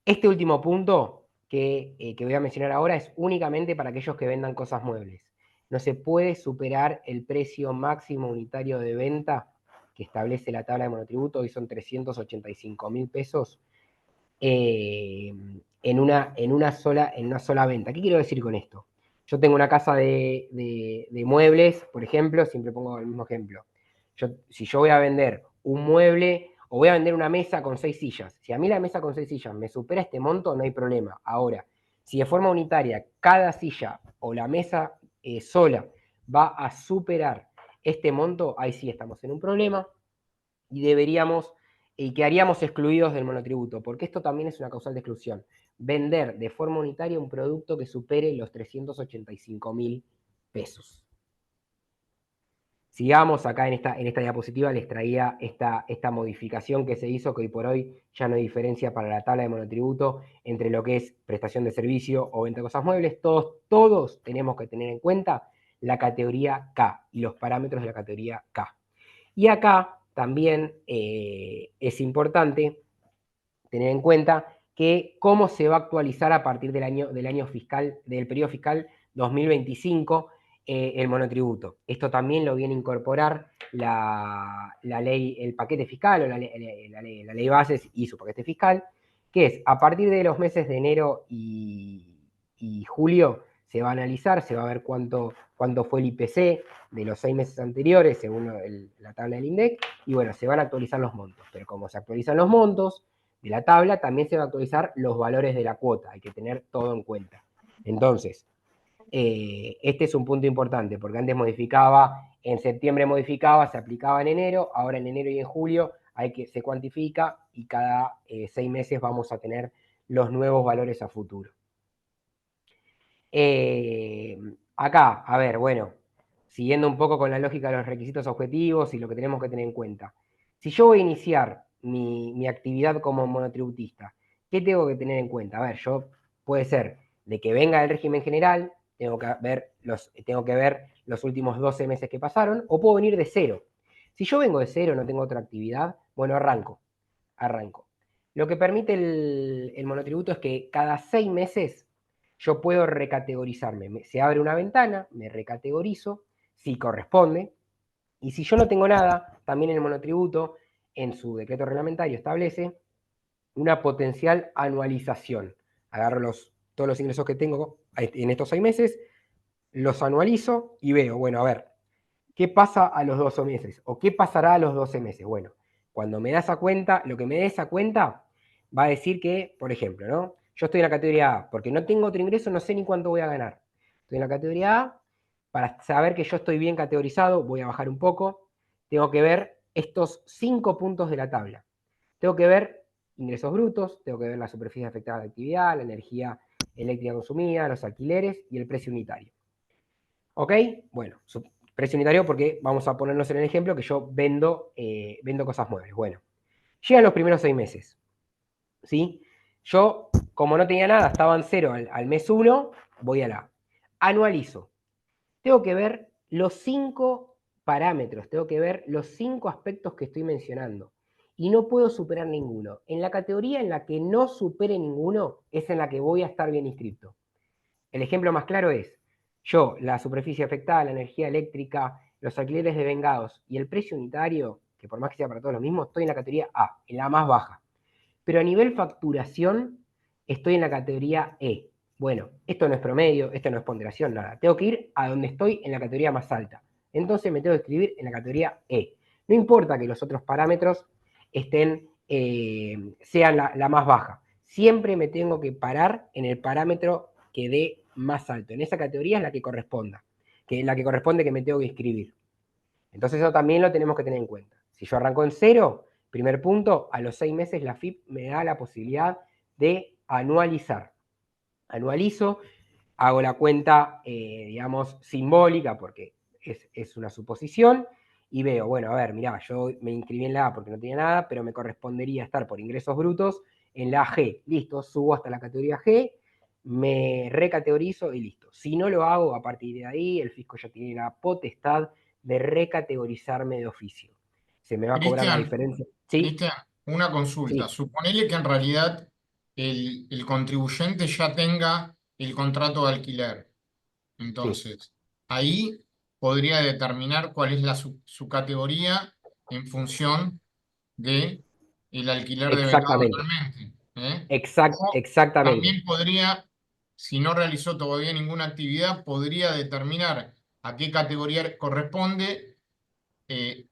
Este último punto que voy a mencionar ahora es únicamente para aquellos que vendan cosas muebles. No se puede superar el precio máximo unitario de venta que establece la tabla de monotributo, hoy son 385.000 pesos, en una sola venta. ¿Qué quiero decir con esto? Yo tengo una casa de muebles, por ejemplo, siempre pongo el mismo ejemplo. Si yo voy a vender un mueble o voy a vender una mesa con 6 sillas, si a mí la mesa con 6 sillas me supera este monto, no hay problema. Ahora, si de forma unitaria cada silla o la mesa sola va a superar este monto, ahí sí estamos en un problema y deberíamos y quedaríamos excluidos del monotributo, porque esto también es una causal de exclusión. Vender de forma unitaria un producto que supere los 385.000 pesos. Sigamos acá en esta diapositiva, les traía esta modificación que se hizo, que hoy por hoy ya no hay diferencia para la tabla de monotributo entre lo que es prestación de servicio o venta de cosas muebles. Todos tenemos que tener en cuenta la categoría K y los parámetros de la categoría K. Y acá también es importante tener en cuenta que cómo se va a actualizar a partir del año fiscal, del periodo fiscal 2025, el monotributo. Esto también lo viene a incorporar la ley, el paquete fiscal o la ley bases y su paquete fiscal, que es a partir de los meses de enero y julio se va a analizar, se va a ver cuánto fue el IPC de los 6 meses anteriores según la tabla del INDEC, y bueno, se van a actualizar los montos, pero como se actualizan los montos de la tabla, también se va a actualizar los valores de la cuota, hay que tener todo en cuenta. Entonces, este es un punto importante, porque antes modificaba, en septiembre modificaba, se aplicaba en enero, ahora en enero y en julio se cuantifica y cada 6 meses vamos a tener los nuevos valores a futuro. Acá, a ver, bueno, siguiendo un poco con la lógica de los requisitos objetivos y lo que tenemos que tener en cuenta. Si yo voy a iniciar mi actividad como monotributista, ¿qué tengo que tener en cuenta? A ver, puede ser de que venga del régimen general, tengo que ver los últimos 12 meses que pasaron, o puedo venir de cero. Si yo vengo de cero, no tengo otra actividad, bueno, arranco. Lo que permite el monotributo es que cada 6 meses yo puedo recategorizarme. Se abre una ventana, me recategorizo, si corresponde, y si yo no tengo nada, también el monotributo en su decreto reglamentario establece una potencial anualización. Agarro todos los ingresos que tengo en estos 6 meses, los anualizo y veo, bueno, a ver, ¿qué pasa a los 12 meses? ¿O qué pasará a los 12 meses? Bueno, cuando me da esa cuenta, lo que me dé esa cuenta va a decir que, por ejemplo, ¿no? Yo estoy en la categoría A, porque no tengo otro ingreso, no sé ni cuánto voy a ganar. Estoy en la categoría A, para saber que yo estoy bien categorizado, voy a bajar un poco, tengo que ver estos 5 puntos de la tabla. Tengo que ver ingresos brutos, tengo que ver la superficie afectada de la actividad, la energía eléctrica consumida, los alquileres y el precio unitario. ¿Ok? Bueno, precio unitario porque vamos a ponernos en el ejemplo que yo vendo cosas muebles. Bueno, llegan los primeros 6 meses. ¿Sí? Yo, como no tenía nada, estaba en cero al mes 1, voy a la anualizo. Tengo que ver los 5 parámetros, tengo que ver los 5 aspectos que estoy mencionando. Y no puedo superar ninguno. En la categoría en la que no supere ninguno es en la que voy a estar bien inscrito. El ejemplo más claro es, yo, la superficie afectada, la energía eléctrica, los alquileres de vengados y el precio unitario, que por más que sea para todos lo mismo, estoy en la categoría A, en la más baja. Pero a nivel facturación, estoy en la categoría E. Bueno, esto no es promedio, esto no es ponderación, nada. Tengo que ir a donde estoy en la categoría más alta. Entonces me tengo que escribir en la categoría E. No importa que los otros parámetros sean la más baja. Siempre me tengo que parar en el parámetro que dé más alto. En esa categoría es la que corresponda, que es la que corresponde que me tengo que inscribir. Entonces eso también lo tenemos que tener en cuenta. Si yo arranco en cero, primer punto, a los 6 meses la FIP me da la posibilidad de anualizar. Anualizo, hago la cuenta, digamos, simbólica, porque es una suposición, y veo, bueno, a ver, mirá, yo me inscribí en la A porque no tenía nada, pero me correspondería estar por ingresos brutos en la G. Listo, subo hasta la categoría G, me recategorizo y listo. Si no lo hago, a partir de ahí, el fisco ya tiene la potestad de recategorizarme de oficio. Se me va a cobrar la Cristian, diferencia. ¿Sí? Cristian, una consulta. Sí, Suponele que en realidad el contribuyente ya tenga el contrato de alquiler. sí, Entonces, ahí podría determinar cuál es su categoría en función de el alquiler de vengado exactamente. anualmente, ¿eh? O Exactamente. también podría, si no realizó todavía ninguna actividad, podría determinar a qué categoría corresponde, eh,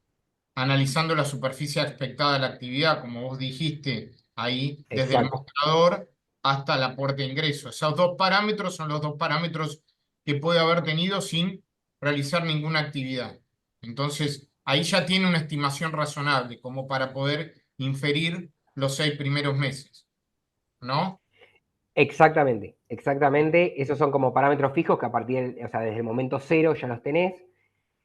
analizando la superficie expectada de la actividad, como vos dijiste, ahí desde el Exacto. mostrador hasta la puerta de ingreso. Esos dos parámetros son los dos parámetros que puede haber tenido sin realizar ninguna actividad. Entonces, ahí ya tiene una estimación razonable, como para poder inferir los 6 primeros meses, ¿no? Exactamente, exactamente. Esos son como parámetros fijos que a partir, o sea, desde el momento cero ya los tenés.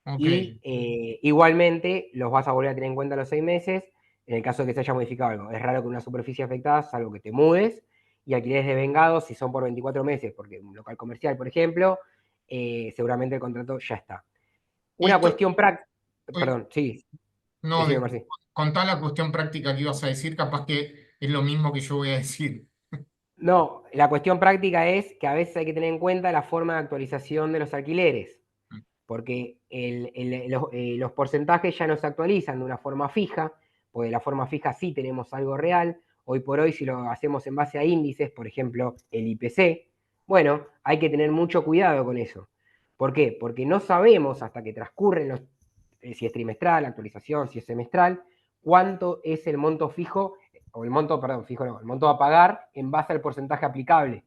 Ok. Y igualmente los vas a volver a tener en cuenta los 6 meses en el caso de que se haya modificado algo. Es raro que una superficie afectada, salvo que te mudes, y alquileres de vengados, si son por 24 meses, porque un local comercial, por ejemplo, seguramente el contrato ya está. Una Esto, cuestión práctica, eh, perdón, sí, no, decime, Marci. contá la cuestión práctica que ibas a decir, capaz que es lo mismo que yo voy a decir. No, la cuestión práctica es que a veces hay que tener en cuenta la forma de actualización de los alquileres, porque los porcentajes ya no se actualizan de una forma fija, porque de la forma fija sí tenemos algo real. Hoy por hoy, si lo hacemos en base a índices, por ejemplo, el IPC, bueno, hay que tener mucho cuidado con eso. ¿Por qué? Porque no sabemos hasta que transcurren si es trimestral, actualización, si es semestral, cuánto es el monto fijo, o el monto, perdón, fijo no, el monto a pagar en base al porcentaje aplicable.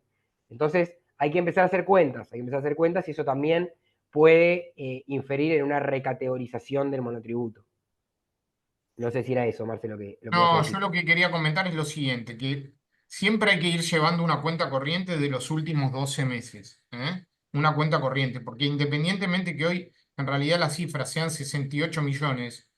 Entonces, hay que empezar a hacer cuentas, y eso también puede inferir en una recategorización del monotributo. No sé si era eso, Marcelo, lo que vas a No, yo decir. lo que quería comentar es lo siguiente, que siempre hay que ir llevando una cuenta corriente de los últimos 12 meses, ¿eh? Una cuenta corriente, porque independientemente que hoy en realidad las cifras sean 68 millones,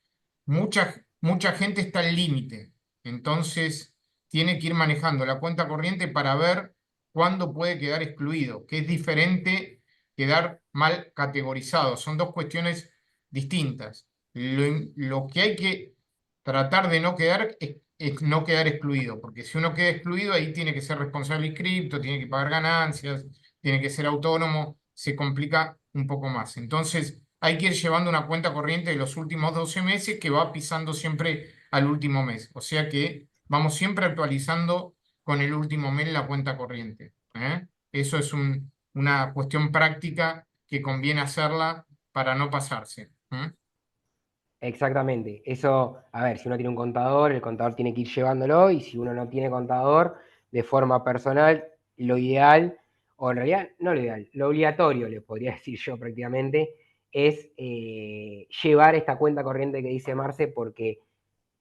mucha gente está al límite. Entonces tiene que ir manejando la cuenta corriente para ver cuándo puede quedar excluido, que es diferente quedar mal categorizado. Son dos cuestiones distintas. Lo que hay que tratar de no quedar es no quedar excluido, porque si uno queda excluido, ahí tiene que ser responsable inscripto, tiene que pagar ganancias, tiene que ser autónomo, se complica un poco más. Entonces, hay que ir llevando una cuenta corriente de los últimos 12 meses que va pisando siempre al último mes. O sea que vamos siempre actualizando con el último mes la cuenta corriente, ¿eh? Eso es una cuestión práctica que conviene hacerla para no pasarse. Exactamente. Eso, a ver, si uno tiene un contador, el contador tiene que ir llevándolo, y si uno no tiene contador, de forma personal, lo ideal, o en realidad no lo ideal, lo obligatorio, le podría decir yo prácticamente, es llevar esta cuenta corriente que dice Marce, porque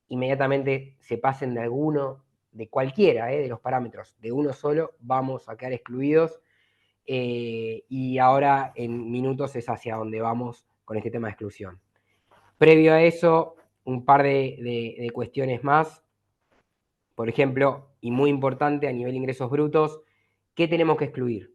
inmediatamente se pasen de alguno, de cualquiera, de los parámetros, de uno solo, vamos a quedar excluidos. Y ahora en minutos es hacia donde vamos con este tema de exclusión. Previo a eso, un par de cuestiones más. Por ejemplo, y muy importante a nivel de ingresos brutos, ¿qué tenemos que excluir?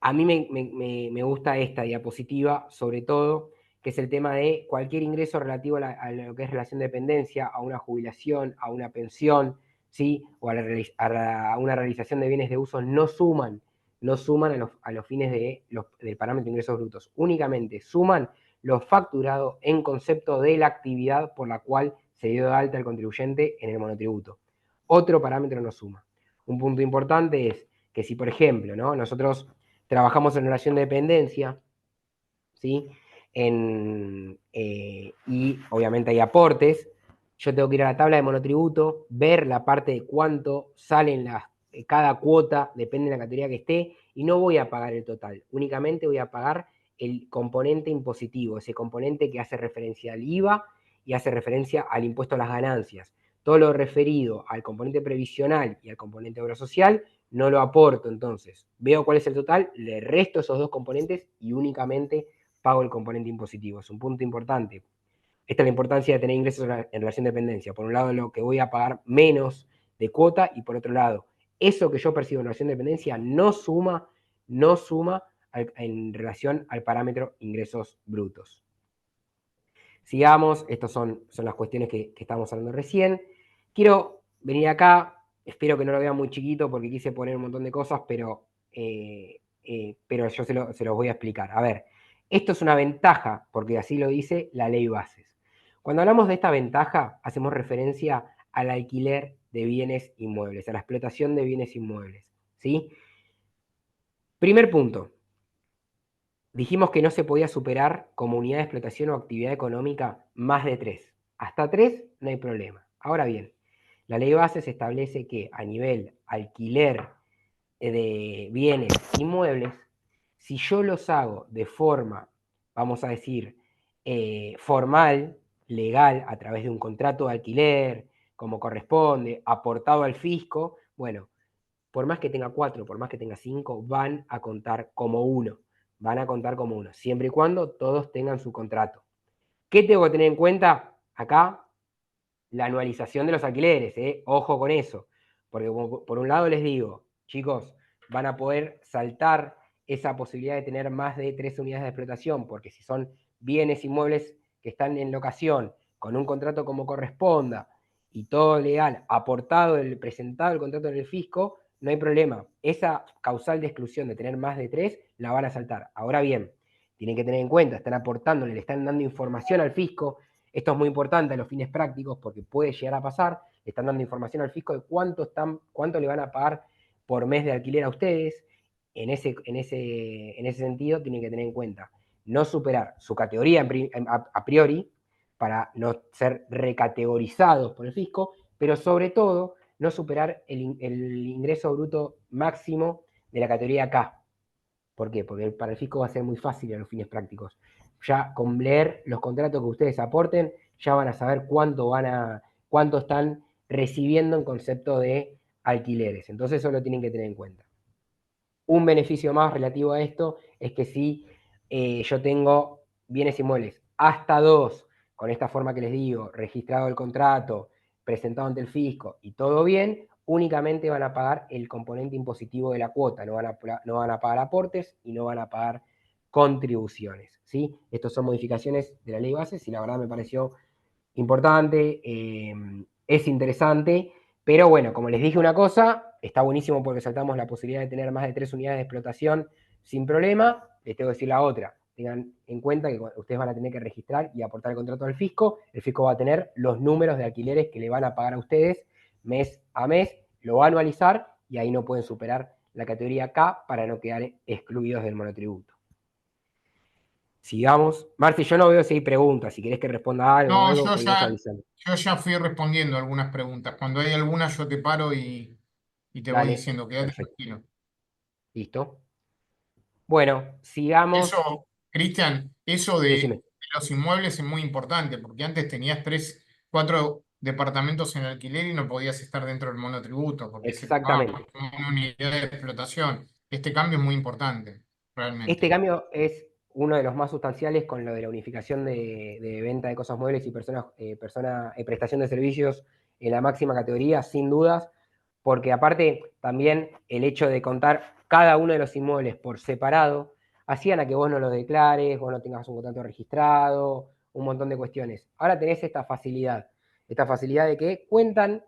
A mí me gusta esta diapositiva, sobre todo, que es el tema de cualquier ingreso relativo a lo que es relación de dependencia, a una jubilación, a una pensión, ¿sí? O a una realización de bienes de uso, no suman a los fines del parámetro de ingresos brutos. Únicamente suman lo facturado en concepto de la actividad por la cual se dio de alta el contribuyente en el monotributo. Otro parámetro no suma. Un punto importante es que si, por ejemplo, ¿no?, nosotros trabajamos en relación de dependencia, ¿sí? Y obviamente hay aportes. Yo tengo que ir a la tabla de monotributo, ver la parte de cuánto salen cada cuota, depende de la categoría que esté, y no voy a pagar el total, únicamente voy a pagar el componente impositivo, ese componente que hace referencia al IVA y hace referencia al impuesto a las ganancias. Todo lo referido al componente previsional y al componente de obra social no lo aporto. Entonces veo cuál es el total, le resto esos dos componentes y únicamente pago el componente impositivo. Es un punto importante. Esta es la importancia de tener ingresos en relación de dependencia. Por un lado, lo que voy a pagar menos de cuota, y por otro lado, eso que yo percibo en relación de dependencia no suma en relación al parámetro ingresos brutos. Sigamos, estas son las cuestiones que estábamos hablando recién. Quiero venir acá, espero que no lo vean muy chiquito porque quise poner un montón de cosas, pero yo se los voy a explicar. A ver, esto es una ventaja, porque así lo dice la ley bases. Cuando hablamos de esta ventaja, hacemos referencia al alquiler de bienes inmuebles, a la explotación de bienes inmuebles, ¿sí? Primer punto, dijimos que no se podía superar como unidad de explotación o actividad económica más de 3. Hasta 3 no hay problema. Ahora bien, la ley base establece que a nivel alquiler de bienes inmuebles, si yo los hago de forma, vamos a decir, formal, legal, a través de un contrato de alquiler, como corresponde, aportado al fisco, bueno, por más que tenga 4, por más que tenga 5, van a contar como uno. Van a contar como uno, siempre y cuando todos tengan su contrato. ¿Qué tengo que tener en cuenta acá? La anualización de los alquileres, ojo con eso. Porque por un lado les digo, chicos, van a poder saltar esa posibilidad de tener más de 3 unidades de explotación, porque si son bienes inmuebles que están en locación, con un contrato como corresponda, y todo legal, aportado, presentado el contrato en el fisco, no hay problema. Esa causal de exclusión de tener más de 3 la van a saltar. Ahora bien, tienen que tener en cuenta, están aportándole, le están dando información al fisco. Esto es muy importante a los fines prácticos porque puede llegar a pasar. Le están dando información al fisco de cuánto le van a pagar por mes de alquiler a ustedes. En ese sentido, tienen que tener en cuenta no superar su categoría a priori para no ser recategorizados por el fisco, pero sobre todo no superar el ingreso bruto máximo de la categoría K. ¿Por qué? Porque para el fisco va a ser muy fácil a los fines prácticos. Ya con leer los contratos que ustedes aporten, ya van a saber cuánto están recibiendo en concepto de alquileres. Entonces eso lo tienen que tener en cuenta. Un beneficio más relativo a esto es que si yo tengo bienes inmuebles hasta 2, con esta forma que les digo, registrado el contrato, presentado ante el fisco y todo bien, únicamente van a pagar el componente impositivo de la cuota, no van a pagar aportes y no van a pagar contribuciones. ¿Sí? Estas son modificaciones de la ley base, y la verdad me pareció importante, es interesante, pero bueno, como les dije una cosa, está buenísimo porque saltamos la posibilidad de tener más de 3 unidades de explotación sin problema. Les tengo que decir la otra. Tengan en cuenta que ustedes van a tener que registrar y aportar el contrato al fisco. El fisco va a tener los números de alquileres que le van a pagar a ustedes mes a mes, lo va a anualizar y ahí no pueden superar la categoría K para no quedar excluidos del monotributo. Sigamos. Marci, yo no veo si hay preguntas. Si querés que responda algo o No, algo, cualquier cosa avisame. yo ya fui respondiendo algunas preguntas. Cuando hay algunas yo te paro y te voy Dale, diciendo, quédate perfecto. tranquilo. Listo. Bueno, sigamos. Eso, Cristian, eso de Decime. los inmuebles es muy importante, porque antes tenías 4 departamentos en alquiler y no podías estar dentro del monotributo, porque se pagaba Exactamente. como una unidad de explotación. Este cambio es muy importante, Este realmente. cambio es uno de los más sustanciales con lo de la unificación de venta de cosas muebles y prestación de servicios en la máxima categoría, sin dudas, porque aparte también el hecho de contar cada uno de los inmuebles por separado hacían a que vos no los declares, vos no tengas un contrato registrado, un montón de cuestiones. Ahora tenés esta facilidad de que cuentan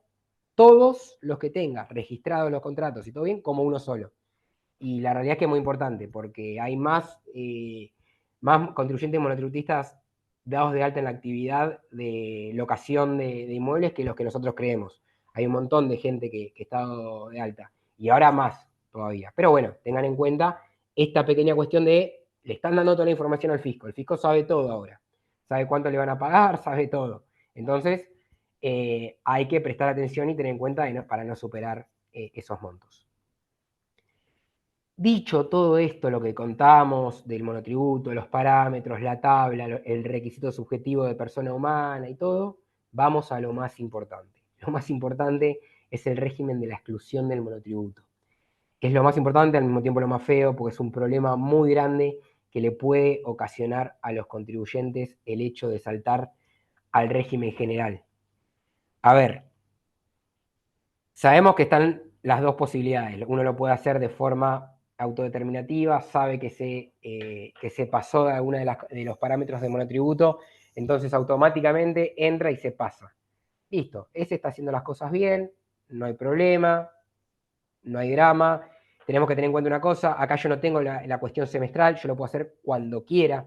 todos los que tengas registrados los contratos y todo bien como uno solo. Y la realidad es que es muy importante porque hay más contribuyentes monotributistas dados de alta en la actividad de locación de inmuebles que los que nosotros creemos. Hay un montón de gente que está dado de alta y ahora más todavía. Pero bueno, tengan en cuenta esta pequeña cuestión de le están dando toda la información al fisco. El fisco sabe todo ahora. Sabe cuánto le van a pagar, sabe todo. Entonces, hay que prestar atención y tener en cuenta para no superar esos montos. Dicho todo esto, lo que contamos del monotributo, los parámetros, la tabla, el requisito subjetivo de persona humana y todo, vamos a lo más importante. Lo más importante es el régimen de la exclusión del monotributo, que es lo más importante, al mismo tiempo lo más feo, porque es un problema muy grande que le puede ocasionar a los contribuyentes el hecho de saltar al régimen general. A ver, sabemos que están las dos posibilidades. Uno lo puede hacer de forma autodeterminativa, sabe que se pasó de alguna de los parámetros de monotributo, entonces automáticamente entra y se pasa. Listo, ese está haciendo las cosas bien, no hay problema, no hay drama. Tenemos que tener en cuenta una cosa, acá yo no tengo la cuestión semestral, yo lo puedo hacer cuando quiera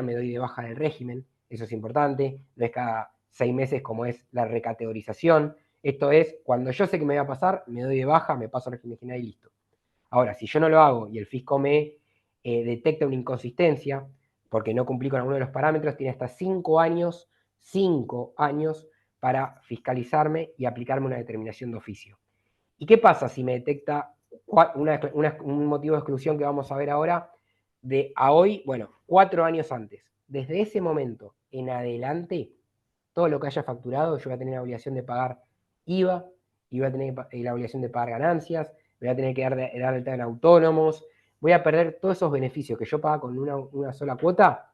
me doy de baja del régimen, eso es importante, no es cada 6 meses como es la recategorización, esto es, cuando yo sé que me va a pasar, me doy de baja, me paso al régimen general y listo. Ahora, si yo no lo hago y el fisco me detecta una inconsistencia, porque no cumplí con alguno de los parámetros, tiene hasta 5 años para fiscalizarme y aplicarme una determinación de oficio. ¿Y qué pasa si me detecta un motivo de exclusión que vamos a ver ahora de a hoy, bueno, 4 años antes? Desde ese momento en adelante, todo lo que haya facturado, yo voy a tener la obligación de pagar IVA, y voy a tener la obligación de pagar ganancias, voy a tener que dar alta en autónomos, voy a perder todos esos beneficios que yo pago con una sola cuota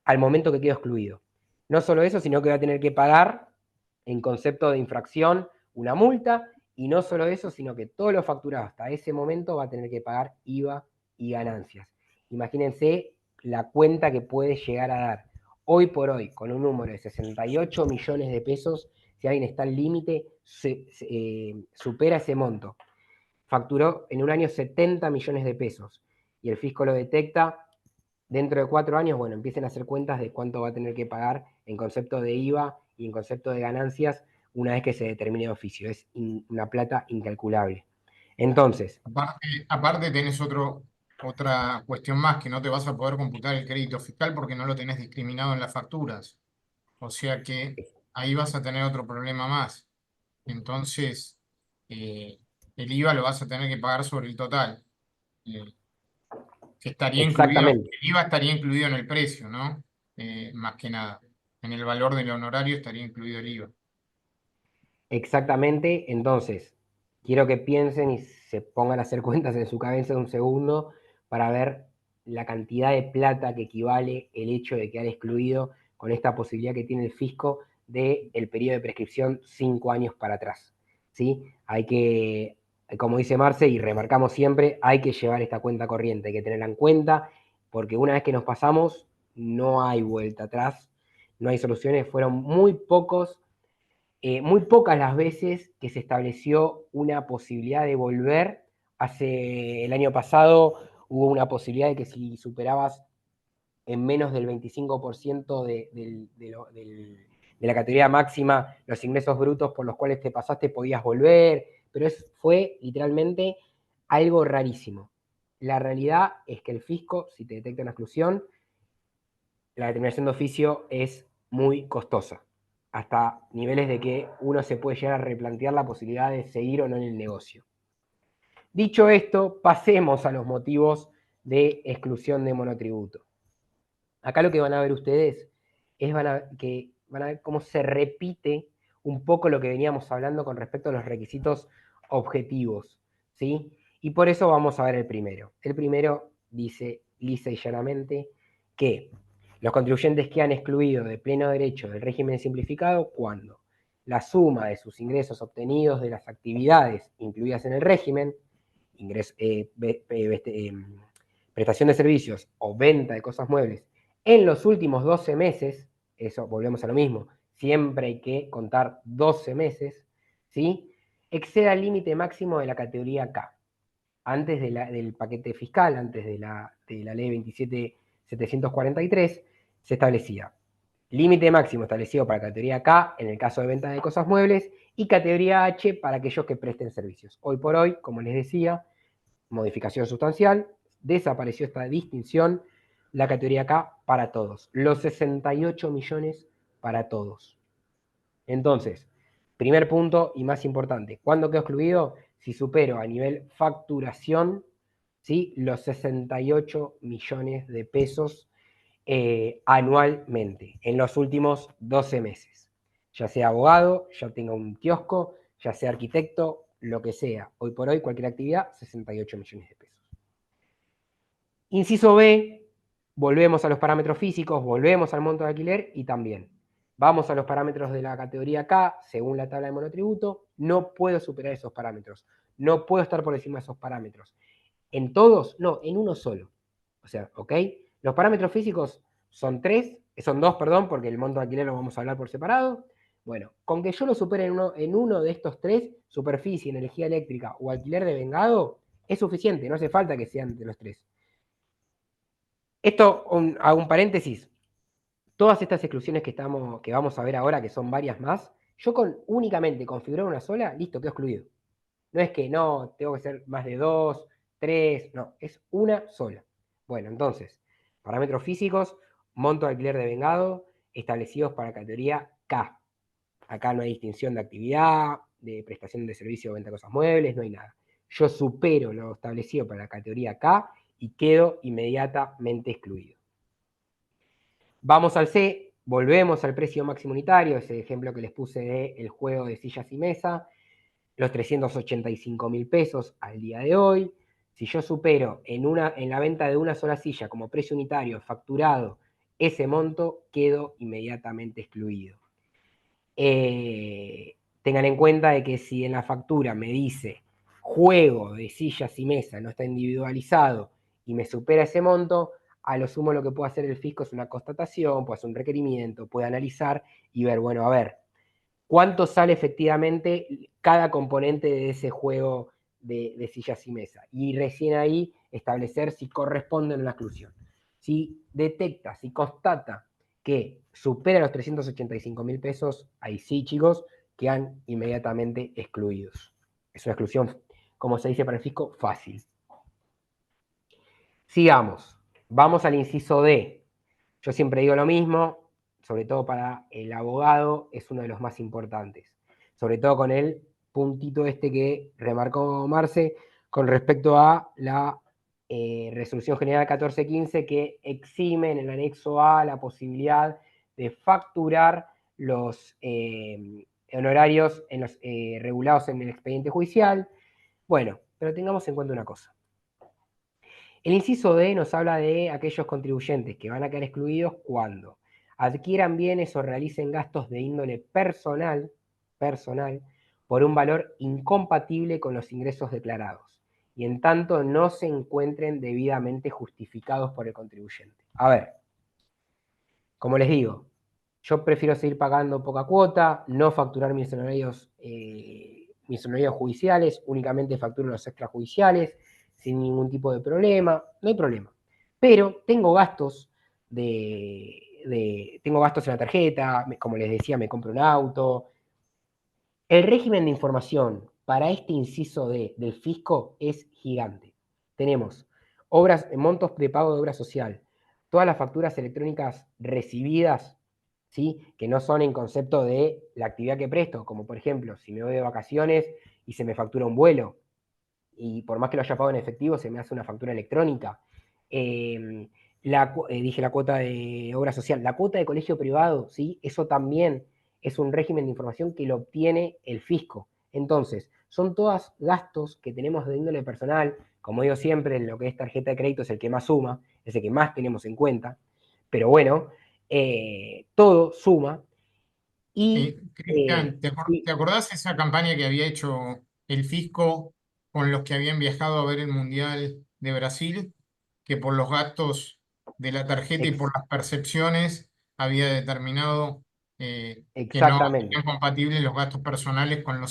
al momento que quedo excluido. No solo eso, sino que voy a tener que pagar en concepto de infracción una multa, y no solo eso, sino que todo lo facturado hasta ese momento va a tener que pagar IVA y ganancias. Imagínense la cuenta que puede llegar a dar hoy por hoy, con un número de 68 millones de pesos, si alguien está al límite, supera ese monto. Facturó en un año 70 millones de pesos y el fisco lo detecta. Dentro de 4 años, bueno, empiecen a hacer cuentas de cuánto va a tener que pagar en concepto de IVA y en concepto de ganancias una vez que se determine de oficio. Es una plata incalculable. Entonces, Aparte tenés otra cuestión más, que no te vas a poder computar el crédito fiscal porque no lo tenés discriminado en las facturas. O sea que ahí vas a tener otro problema más. Entonces, eh, el IVA lo vas a tener que pagar sobre el total, eh, que estaría incluido, exactamente, el IVA estaría incluido en el precio, ¿no? Más que nada. En el valor del honorario estaría incluido el IVA. exactamente. Entonces, quiero que piensen y se pongan a hacer cuentas en su cabeza un segundo para ver la cantidad de plata que equivale el hecho de quedar excluido con esta posibilidad que tiene el fisco del periodo de prescripción 5 años para atrás. ¿Sí? Hay que, como dice Marce, y remarcamos siempre, hay que llevar esta cuenta corriente, hay que tenerla en cuenta, porque una vez que nos pasamos, no hay vuelta atrás, no hay soluciones. Fueron muy pocas las veces que se estableció una posibilidad de volver. El año pasado hubo una posibilidad de que si superabas en menos del 25% de la categoría máxima los ingresos brutos por los cuales te pasaste, podías volver, pero fue literalmente algo rarísimo. La realidad es que el fisco, si te detecta una exclusión, la determinación de oficio es muy costosa, hasta niveles de que uno se puede llegar a replantear la posibilidad de seguir o no en el negocio. Dicho esto, pasemos a los motivos de exclusión de monotributo. Acá lo que van a ver ustedes es que van a ver cómo se repite un poco lo que veníamos hablando con respecto a los requisitos objetivos, ¿sí? Y por eso vamos a ver el primero. El primero dice lisa y llanamente que los contribuyentes quedan excluidos de pleno derecho del régimen simplificado cuando la suma de sus ingresos obtenidos de las actividades incluidas en el régimen, prestación de servicios o venta de cosas muebles, en los últimos 12 meses, eso volvemos a lo mismo, siempre hay que contar 12 meses, ¿sí? Exceda el límite máximo de la categoría K. Antes del paquete fiscal, antes de la ley 27.743, se establecía límite máximo establecido para categoría K en el caso de venta de cosas muebles y categoría H para aquellos que presten servicios. Hoy por hoy, como les decía, modificación sustancial, desapareció esta distinción, la categoría K para todos, los 68 millones para todos. Entonces, primer punto y más importante, ¿cuándo quedo excluido? Si supero a nivel facturación, ¿sí? Los 68 millones de pesos anualmente en los últimos 12 meses. Ya sea abogado, ya tenga un kiosco, ya sea arquitecto, lo que sea. Hoy por hoy, cualquier actividad, 68 millones de pesos. Inciso B, volvemos a los parámetros físicos, volvemos al monto de alquiler y también vamos a los parámetros de la categoría K, según la tabla de monotributo, no puedo superar esos parámetros, no puedo estar por encima de esos parámetros. ¿En todos? No, en uno solo. O sea, ¿ok? Los parámetros físicos son dos, perdón, porque el monto de alquiler lo vamos a hablar por separado. Bueno, con que yo lo supere en uno de estos tres, superficie, energía eléctrica o alquiler de vengado, es suficiente, no hace falta que sean de los tres. Esto, hago un paréntesis, todas estas exclusiones que vamos a ver ahora, que son varias más, yo con únicamente configurar una sola, listo, quedo excluido. No es que no, tengo que ser más de dos, tres, no, es una sola. Bueno, entonces, parámetros físicos, monto de alquiler de vengado, establecidos para categoría K. Acá no hay distinción de actividad, de prestación de servicio o venta de cosas muebles, no hay nada. Yo supero lo establecido para la categoría K y quedo inmediatamente excluido. Vamos al C, volvemos al precio máximo unitario, ese ejemplo que les puse del juego de sillas y mesa, los 385.000 pesos al día de hoy. Si yo supero en la venta de una sola silla como precio unitario facturado ese monto, quedo inmediatamente excluido. Tengan en cuenta de que si en la factura me dice juego de sillas y mesa, no está individualizado y me supera ese monto, a lo sumo lo que puede hacer el fisco es una constatación, puede hacer un requerimiento, puede analizar y ver, bueno, a ver, cuánto sale efectivamente cada componente de ese juego de sillas y mesa. Y recién ahí establecer si corresponde a la exclusión. Si detecta, si constata que supera los 385.000 pesos, ahí sí, chicos, quedan inmediatamente excluidos. Es una exclusión, como se dice para el fisco, fácil. Sigamos. Vamos al inciso D. Yo siempre digo lo mismo, sobre todo para el abogado, es uno de los más importantes. Sobre todo con el puntito este que remarcó Marce con respecto a la resolución general 1415 que exime en el anexo A la posibilidad de facturar los honorarios regulados en el expediente judicial. Bueno, pero tengamos en cuenta una cosa. El inciso D nos habla de aquellos contribuyentes que van a quedar excluidos cuando adquieran bienes o realicen gastos de índole personal por un valor incompatible con los ingresos declarados y en tanto no se encuentren debidamente justificados por el contribuyente. A ver, como les digo, yo prefiero seguir pagando poca cuota, no facturar mis honorarios judiciales, únicamente facturo los extrajudiciales, sin ningún tipo de problema, no hay problema. Pero tengo gastos tengo gastos en la tarjeta, como les decía, me compro un auto. El régimen de información para este inciso del fisco es gigante. Tenemos montos de pago de obra social, todas las facturas electrónicas recibidas, ¿sí? Que no son en concepto de la actividad que presto, como por ejemplo, si me voy de vacaciones y se me factura un vuelo, y por más que lo haya pagado en efectivo, se me hace una factura electrónica. Dije la cuota de obra social, la cuota de colegio privado, ¿sí? Eso también es un régimen de información que lo obtiene el fisco. Entonces, son todos gastos que tenemos de índole personal, como digo siempre, lo que es tarjeta de crédito es el que más suma, es el que más tenemos en cuenta, pero bueno, todo suma y Cristian, sí, te acordás esa campaña que había hecho el fisco con los que habían viajado a ver el Mundial de Brasil? Que por los gastos de la tarjeta y por las percepciones había determinado que no eran exactamente. compatibles los gastos personales con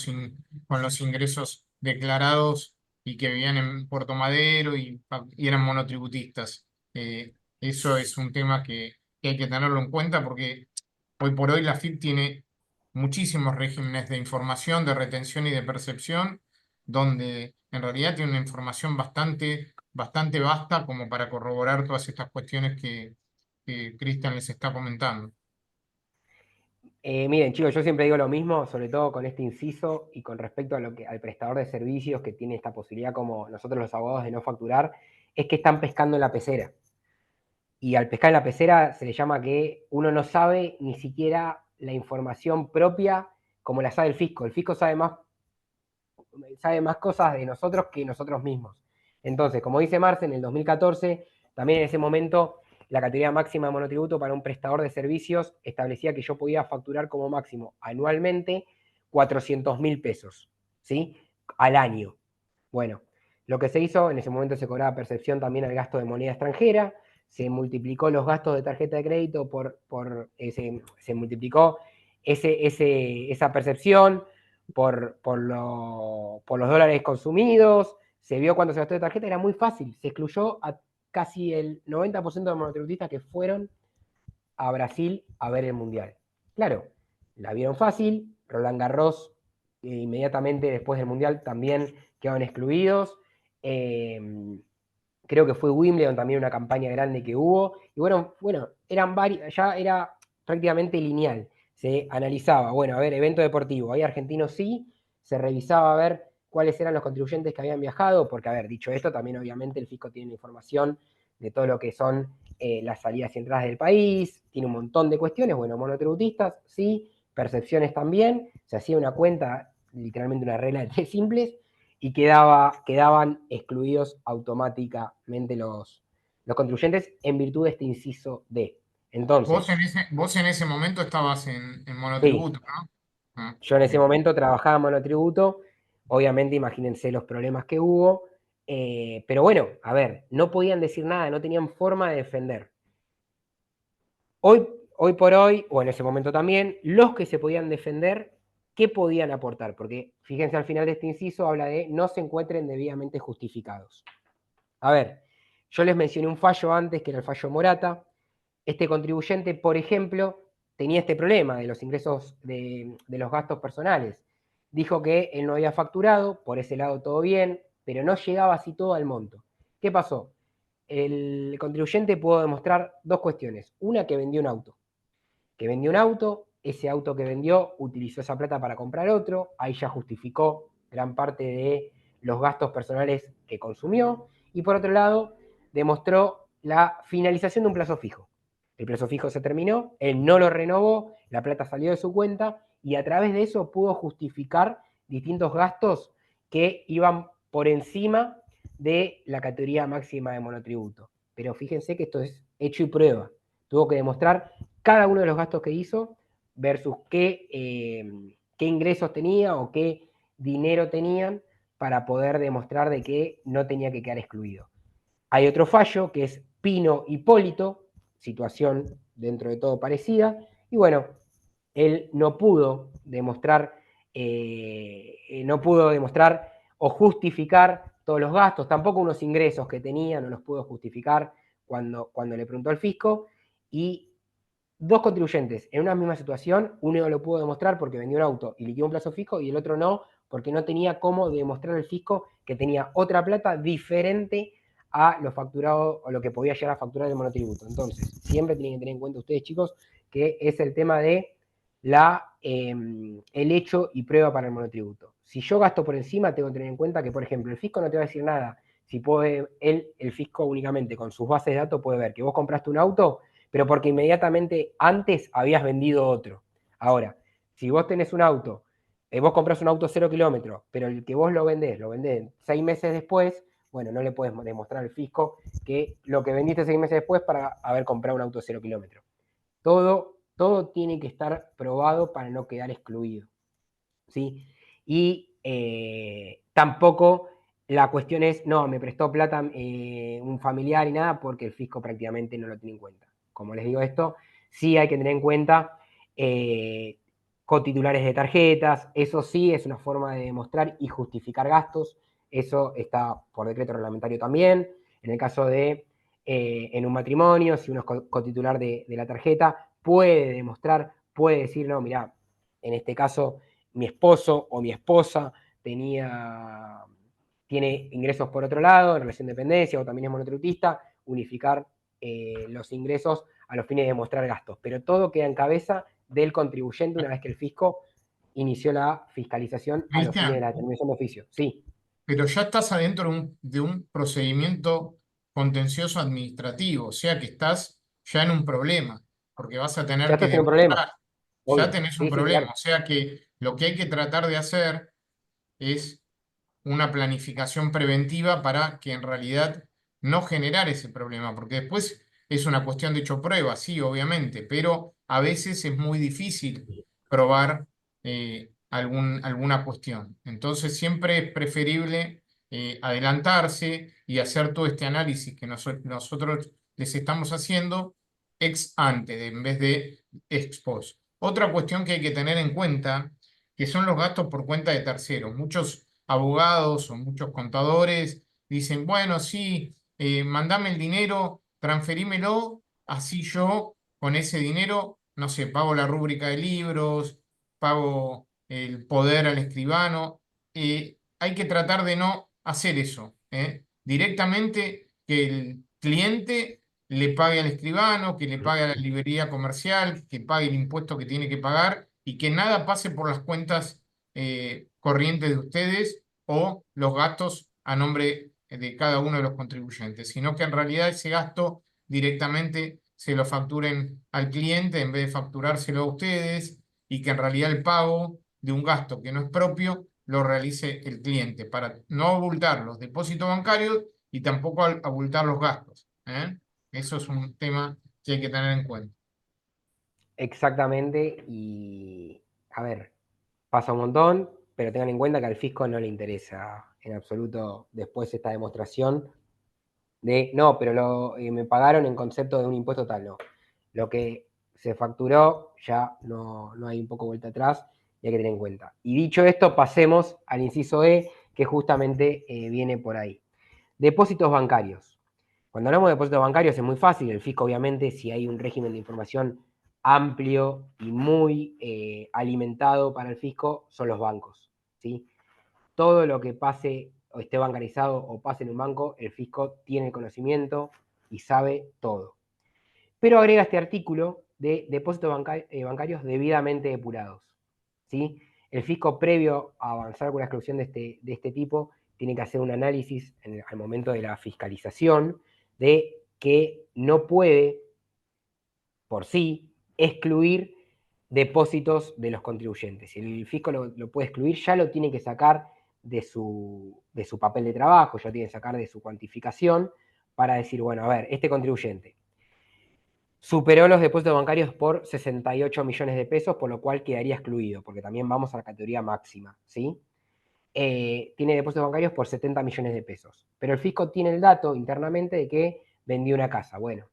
con los ingresos declarados y que vivían en Puerto Madero y eran monotributistas. Eso es un tema que hay que tenerlo en cuenta porque hoy por hoy la FIP tiene muchísimos regímenes de información, de retención y de percepción, donde en realidad tiene una información bastante vasta como para corroborar todas estas cuestiones que Cristian les está comentando. Miren, chicos, yo siempre digo lo mismo, sobre todo con este inciso y con respecto a al prestador de servicios que tiene esta posibilidad, como nosotros los abogados, de no facturar, es que están pescando en la pecera. Y al pescar en la pecera se le llama que uno no sabe ni siquiera la información propia como la sabe el fisco. El fisco sabe más cosas de nosotros que nosotros mismos. Entonces, como dice Marce, en el 2014, también en ese momento, la categoría máxima de monotributo para un prestador de servicios establecía que yo podía facturar como máximo anualmente 400.000 pesos, ¿sí? Al año. Bueno, lo que se hizo, en ese momento se cobraba percepción también al gasto de moneda extranjera, se multiplicó los gastos de tarjeta de crédito se multiplicó esa percepción por los dólares consumidos, se vio cuánto se gastó de tarjeta, era muy fácil, se excluyó a casi el 90% de monotributistas que fueron a Brasil a ver el Mundial. Claro, la vieron fácil, Roland Garros inmediatamente después del Mundial también quedaron excluidos. Creo que fue Wimbledon también una campaña grande que hubo. Y bueno, ya era prácticamente lineal. Se analizaba, bueno, a ver, evento deportivo, hay argentinos sí, se revisaba a ver cuáles eran los contribuyentes que habían viajado, porque, a ver, dicho esto, también obviamente el fisco tiene información de todo lo que son las salidas y entradas del país, tiene un montón de cuestiones, bueno, monotributistas, sí, percepciones también, se hacía una cuenta, literalmente una regla de tres simples, y quedaban excluidos automáticamente los contribuyentes en virtud de este inciso D. Entonces, Vos en ese momento estabas en sí, monotributo, ¿no? Ah, yo en ese bien. momento trabajaba en monotributo, obviamente imagínense los problemas que hubo, pero bueno, a ver, no podían decir nada, no tenían forma de defender. Hoy por hoy, o en ese momento también, los que se podían defender, ¿qué podían aportar? Porque fíjense al final de este inciso, habla de no se encuentren debidamente justificados. A ver, yo les mencioné un fallo antes, que era el fallo Morata. Este contribuyente, por ejemplo, tenía este problema de los ingresos de los gastos personales. Dijo que él no había facturado, por ese lado todo bien, pero no llegaba así todo al monto. ¿Qué pasó? El contribuyente pudo demostrar dos cuestiones. Una, que vendió un auto, ese auto que vendió utilizó esa plata para comprar otro, ahí ya justificó gran parte de los gastos personales que consumió, y por otro lado, demostró la finalización de un plazo fijo. El plazo fijo se terminó, él no lo renovó, la plata salió de su cuenta y a través de eso pudo justificar distintos gastos que iban por encima de la categoría máxima de monotributo. Pero fíjense que esto es hecho y prueba. Tuvo que demostrar cada uno de los gastos que hizo versus qué ingresos tenía o qué dinero tenían para poder demostrar de que no tenía que quedar excluido. Hay otro fallo que es Pino Hipólito, situación dentro de todo parecida, y bueno, él no pudo demostrar o justificar todos los gastos, tampoco unos ingresos que tenía, no los pudo justificar cuando le preguntó al fisco, y dos contribuyentes en una misma situación, uno lo pudo demostrar porque vendió un auto y liquidó un plazo fijo, y el otro no, porque no tenía cómo demostrar al fisco que tenía otra plata diferente a lo facturado o lo que podía llegar a facturar el monotributo. Entonces, siempre tienen que tener en cuenta ustedes, chicos, que es el tema de el hecho y prueba para el monotributo. Si yo gasto por encima, tengo que tener en cuenta que, por ejemplo, el fisco no te va a decir nada. Si puede, el fisco únicamente con sus bases de datos puede ver que vos compraste un auto, pero porque inmediatamente antes habías vendido otro. Ahora, si vos tenés un auto, vos compras un auto 0 kilómetros, pero el que vos lo vendés 6 meses después, bueno, no le puedes demostrar al fisco que lo que vendiste 6 meses después para haber comprado un auto 0 kilómetros. Todo tiene que estar probado para no quedar excluido. ¿Sí? Y tampoco la cuestión es, no, me prestó plata un familiar y nada, porque el fisco prácticamente no lo tiene en cuenta. Como les digo esto, sí hay que tener en cuenta cotitulares de tarjetas, eso sí es una forma de demostrar y justificar gastos, eso está por decreto reglamentario también. En el caso de en un matrimonio, si uno es cotitular de la tarjeta, puede demostrar, puede decir, no, mira, en este caso mi esposo o mi esposa tiene ingresos por otro lado, en relación de dependencia, o también es monotributista, unificar los ingresos a los fines de demostrar gastos. Pero todo queda en cabeza del contribuyente una vez que el fisco inició la fiscalización a los fines de Cristian, la determinación de oficio. Sí, pero ya estás adentro de un procedimiento contencioso administrativo, o sea que estás ya en un problema, porque vas a ya tener que estás en un problema, demostrar, ya obvio. tenés un Sí, sí, problema, claro. o sea que lo que hay que tratar de hacer es una planificación preventiva para que en realidad no generar ese problema, porque después es una cuestión de hecho prueba, sí, obviamente, pero a veces es muy difícil probar alguna cuestión. Entonces siempre es preferible adelantarse y hacer todo este análisis que nosotros les estamos haciendo ex ante, en vez de ex post. Otra cuestión que hay que tener en cuenta, que son los gastos por cuenta de terceros. Muchos abogados o muchos contadores dicen, bueno, sí, mandame el dinero, transferímelo, así yo con ese dinero, no sé, pago la rúbrica de libros, pago el poder al escribano. Hay que tratar de no hacer eso, ¿eh? Directamente que el cliente le pague al escribano, que le pague a la librería comercial, que pague el impuesto que tiene que pagar y que nada pase por las cuentas corrientes de ustedes o los gastos a nombre de cada uno de los contribuyentes, sino que en realidad ese gasto directamente se lo facturen al cliente en vez de facturárselo a ustedes y que en realidad el pago de un gasto que no es propio lo realice el cliente para no abultar los depósitos bancarios y tampoco abultar los gastos, ¿eh? Eso es un tema que hay que tener en cuenta. Exactamente, y a ver, pasa un montón, pero tengan en cuenta que al fisco no le interesa en absoluto después esta demostración de, no, pero me pagaron en concepto de un impuesto tal, no. Lo que se facturó ya no hay un poco vuelta atrás y hay que tener en cuenta. Y dicho esto, pasemos al inciso E, que justamente viene por ahí. Depósitos bancarios. Cuando hablamos de depósitos bancarios es muy fácil, el fisco obviamente, si hay un régimen de información amplio y muy alimentado para el fisco, son los bancos, ¿sí? Todo lo que pase o esté bancarizado o pase en un banco, el fisco tiene conocimiento y sabe todo. Pero agrega este artículo de depósitos bancarios debidamente depurados, ¿sí? El fisco, previo a avanzar con una exclusión de este tipo, tiene que hacer un análisis al momento de la fiscalización de que no puede, por sí, excluir depósitos de los contribuyentes. Si el fisco lo puede excluir, ya lo tiene que sacar de su papel de trabajo, ya tiene que sacar de su cuantificación para decir, bueno, a ver, este contribuyente superó los depósitos bancarios por 68 millones de pesos, por lo cual quedaría excluido, porque también vamos a la categoría máxima, ¿sí? Tiene depósitos bancarios por 70 millones de pesos. Pero el fisco tiene el dato internamente de que vendió una casa. Bueno,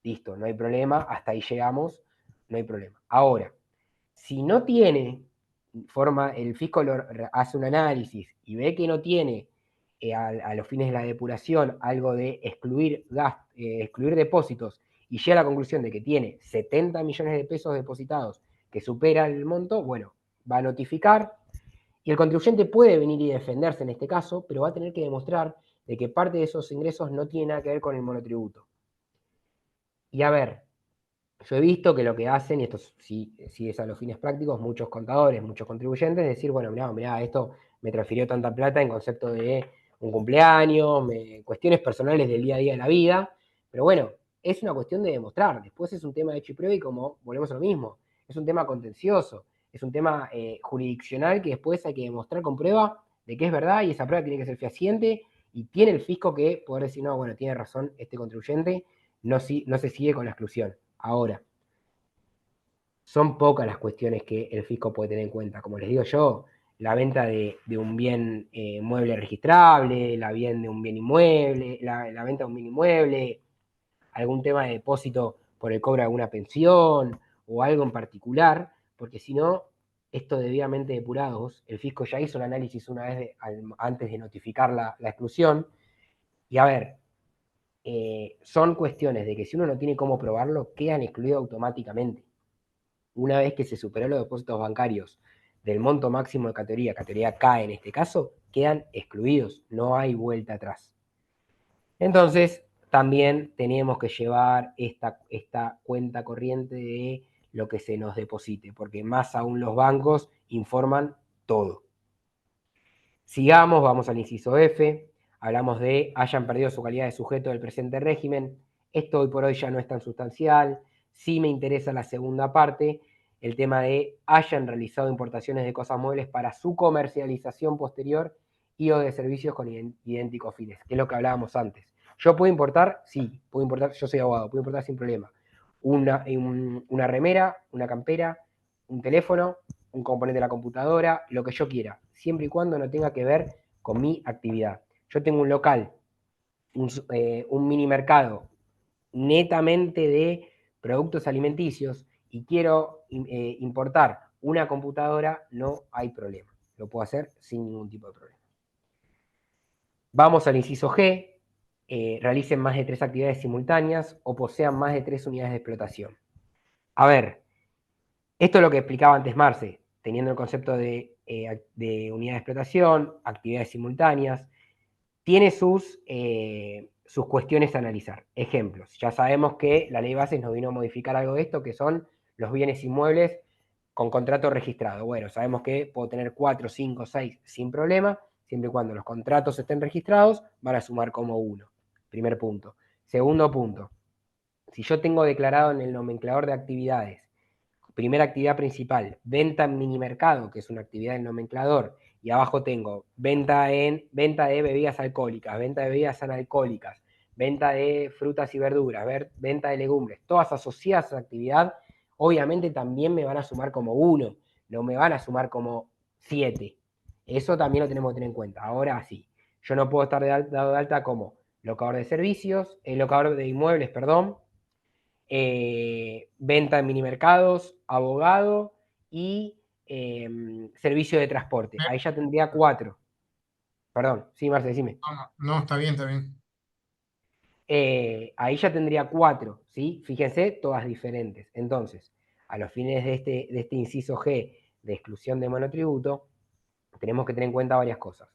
listo, no hay problema, hasta ahí llegamos, no hay problema. Ahora, si no tiene el fisco hace un análisis y ve que no tiene a los fines de la depuración algo de excluir depósitos y llega a la conclusión de que tiene 70 millones de pesos depositados que supera el monto, bueno, va a notificar y el contribuyente puede venir y defenderse en este caso, pero va a tener que demostrar de que parte de esos ingresos no tiene nada que ver con el monotributo. Y a ver, yo he visto que lo que hacen, y esto sí es a los fines prácticos, muchos contadores, muchos contribuyentes, decir, bueno, mirá, esto me transfirió tanta plata en concepto de un cumpleaños, cuestiones personales del día a día de la vida, pero bueno, es una cuestión de demostrar. Después es un tema de hecho y prueba y como volvemos a lo mismo, es un tema contencioso, es un tema jurisdiccional que después hay que demostrar con prueba de que es verdad y esa prueba tiene que ser fehaciente y tiene el fisco que poder decir, no, bueno, tiene razón este contribuyente, no se sigue con la exclusión. Ahora, son pocas las cuestiones que el fisco puede tener en cuenta. Como les digo yo, la venta de un bien mueble registrable, la venta de un bien inmueble, la venta de un bien inmueble, algún tema de depósito por el cobro de alguna pensión o algo en particular, porque si no, esto debidamente depurados, el fisco ya hizo un análisis una vez antes de notificar la exclusión, y a ver, son cuestiones de que si uno no tiene cómo probarlo, quedan excluidos automáticamente. Una vez que se superó los depósitos bancarios del monto máximo de categoría K en este caso, quedan excluidos, no hay vuelta atrás. Entonces, también tenemos que llevar esta cuenta corriente de lo que se nos deposite, porque más aún los bancos informan todo. Sigamos, vamos al inciso F, hablamos de hayan perdido su calidad de sujeto del presente régimen. Esto hoy por hoy ya no es tan sustancial. Sí me interesa la segunda parte, el tema de hayan realizado importaciones de cosas muebles para su comercialización posterior y o de servicios con idénticos fines, que es lo que hablábamos antes. Yo puedo importar, sí, puedo importar, yo soy abogado, puedo importar sin problema. Una remera, una campera, un teléfono, un componente de la computadora, lo que yo quiera, siempre y cuando no tenga que ver con mi actividad. Yo tengo un local, un mini mercado netamente de productos alimenticios y quiero importar una computadora, no hay problema. Lo puedo hacer sin ningún tipo de problema. Vamos al inciso G. Realicen más de 3 actividades simultáneas o posean más de 3 unidades de explotación. A ver, esto es lo que explicaba antes Marce, teniendo el concepto de unidad de explotación, actividades simultáneas, tiene sus cuestiones a analizar. Ejemplos, ya sabemos que la ley bases nos vino a modificar algo de esto, que son los bienes inmuebles con contrato registrado. Bueno, sabemos que puedo tener 4, 5, 6 sin problema, siempre y cuando los contratos estén registrados, van a sumar como uno. Primer punto. Segundo punto, si yo tengo declarado en el nomenclador de actividades, primera actividad principal, venta en minimercado, que es una actividad del nomenclador, y abajo tengo venta de bebidas alcohólicas, venta de bebidas analcohólicas, venta de frutas y verduras, venta de legumbres, todas asociadas a esa actividad, obviamente también me van a sumar como 1, no me van a sumar como 7. Eso también lo tenemos que tener en cuenta. Ahora sí, yo no puedo estar dado de alta como locador de servicios, locador de inmuebles, perdón, venta en minimercados, abogado y servicio de transporte. Eh, Ahí ya tendría 4. Perdón, sí, Marce, decime. no, está bien, está bien. Ahí ya tendría 4, ¿sí? Fíjense, todas diferentes. Entonces, a los fines de este inciso G de exclusión de monotributo, tenemos que tener en cuenta varias cosas.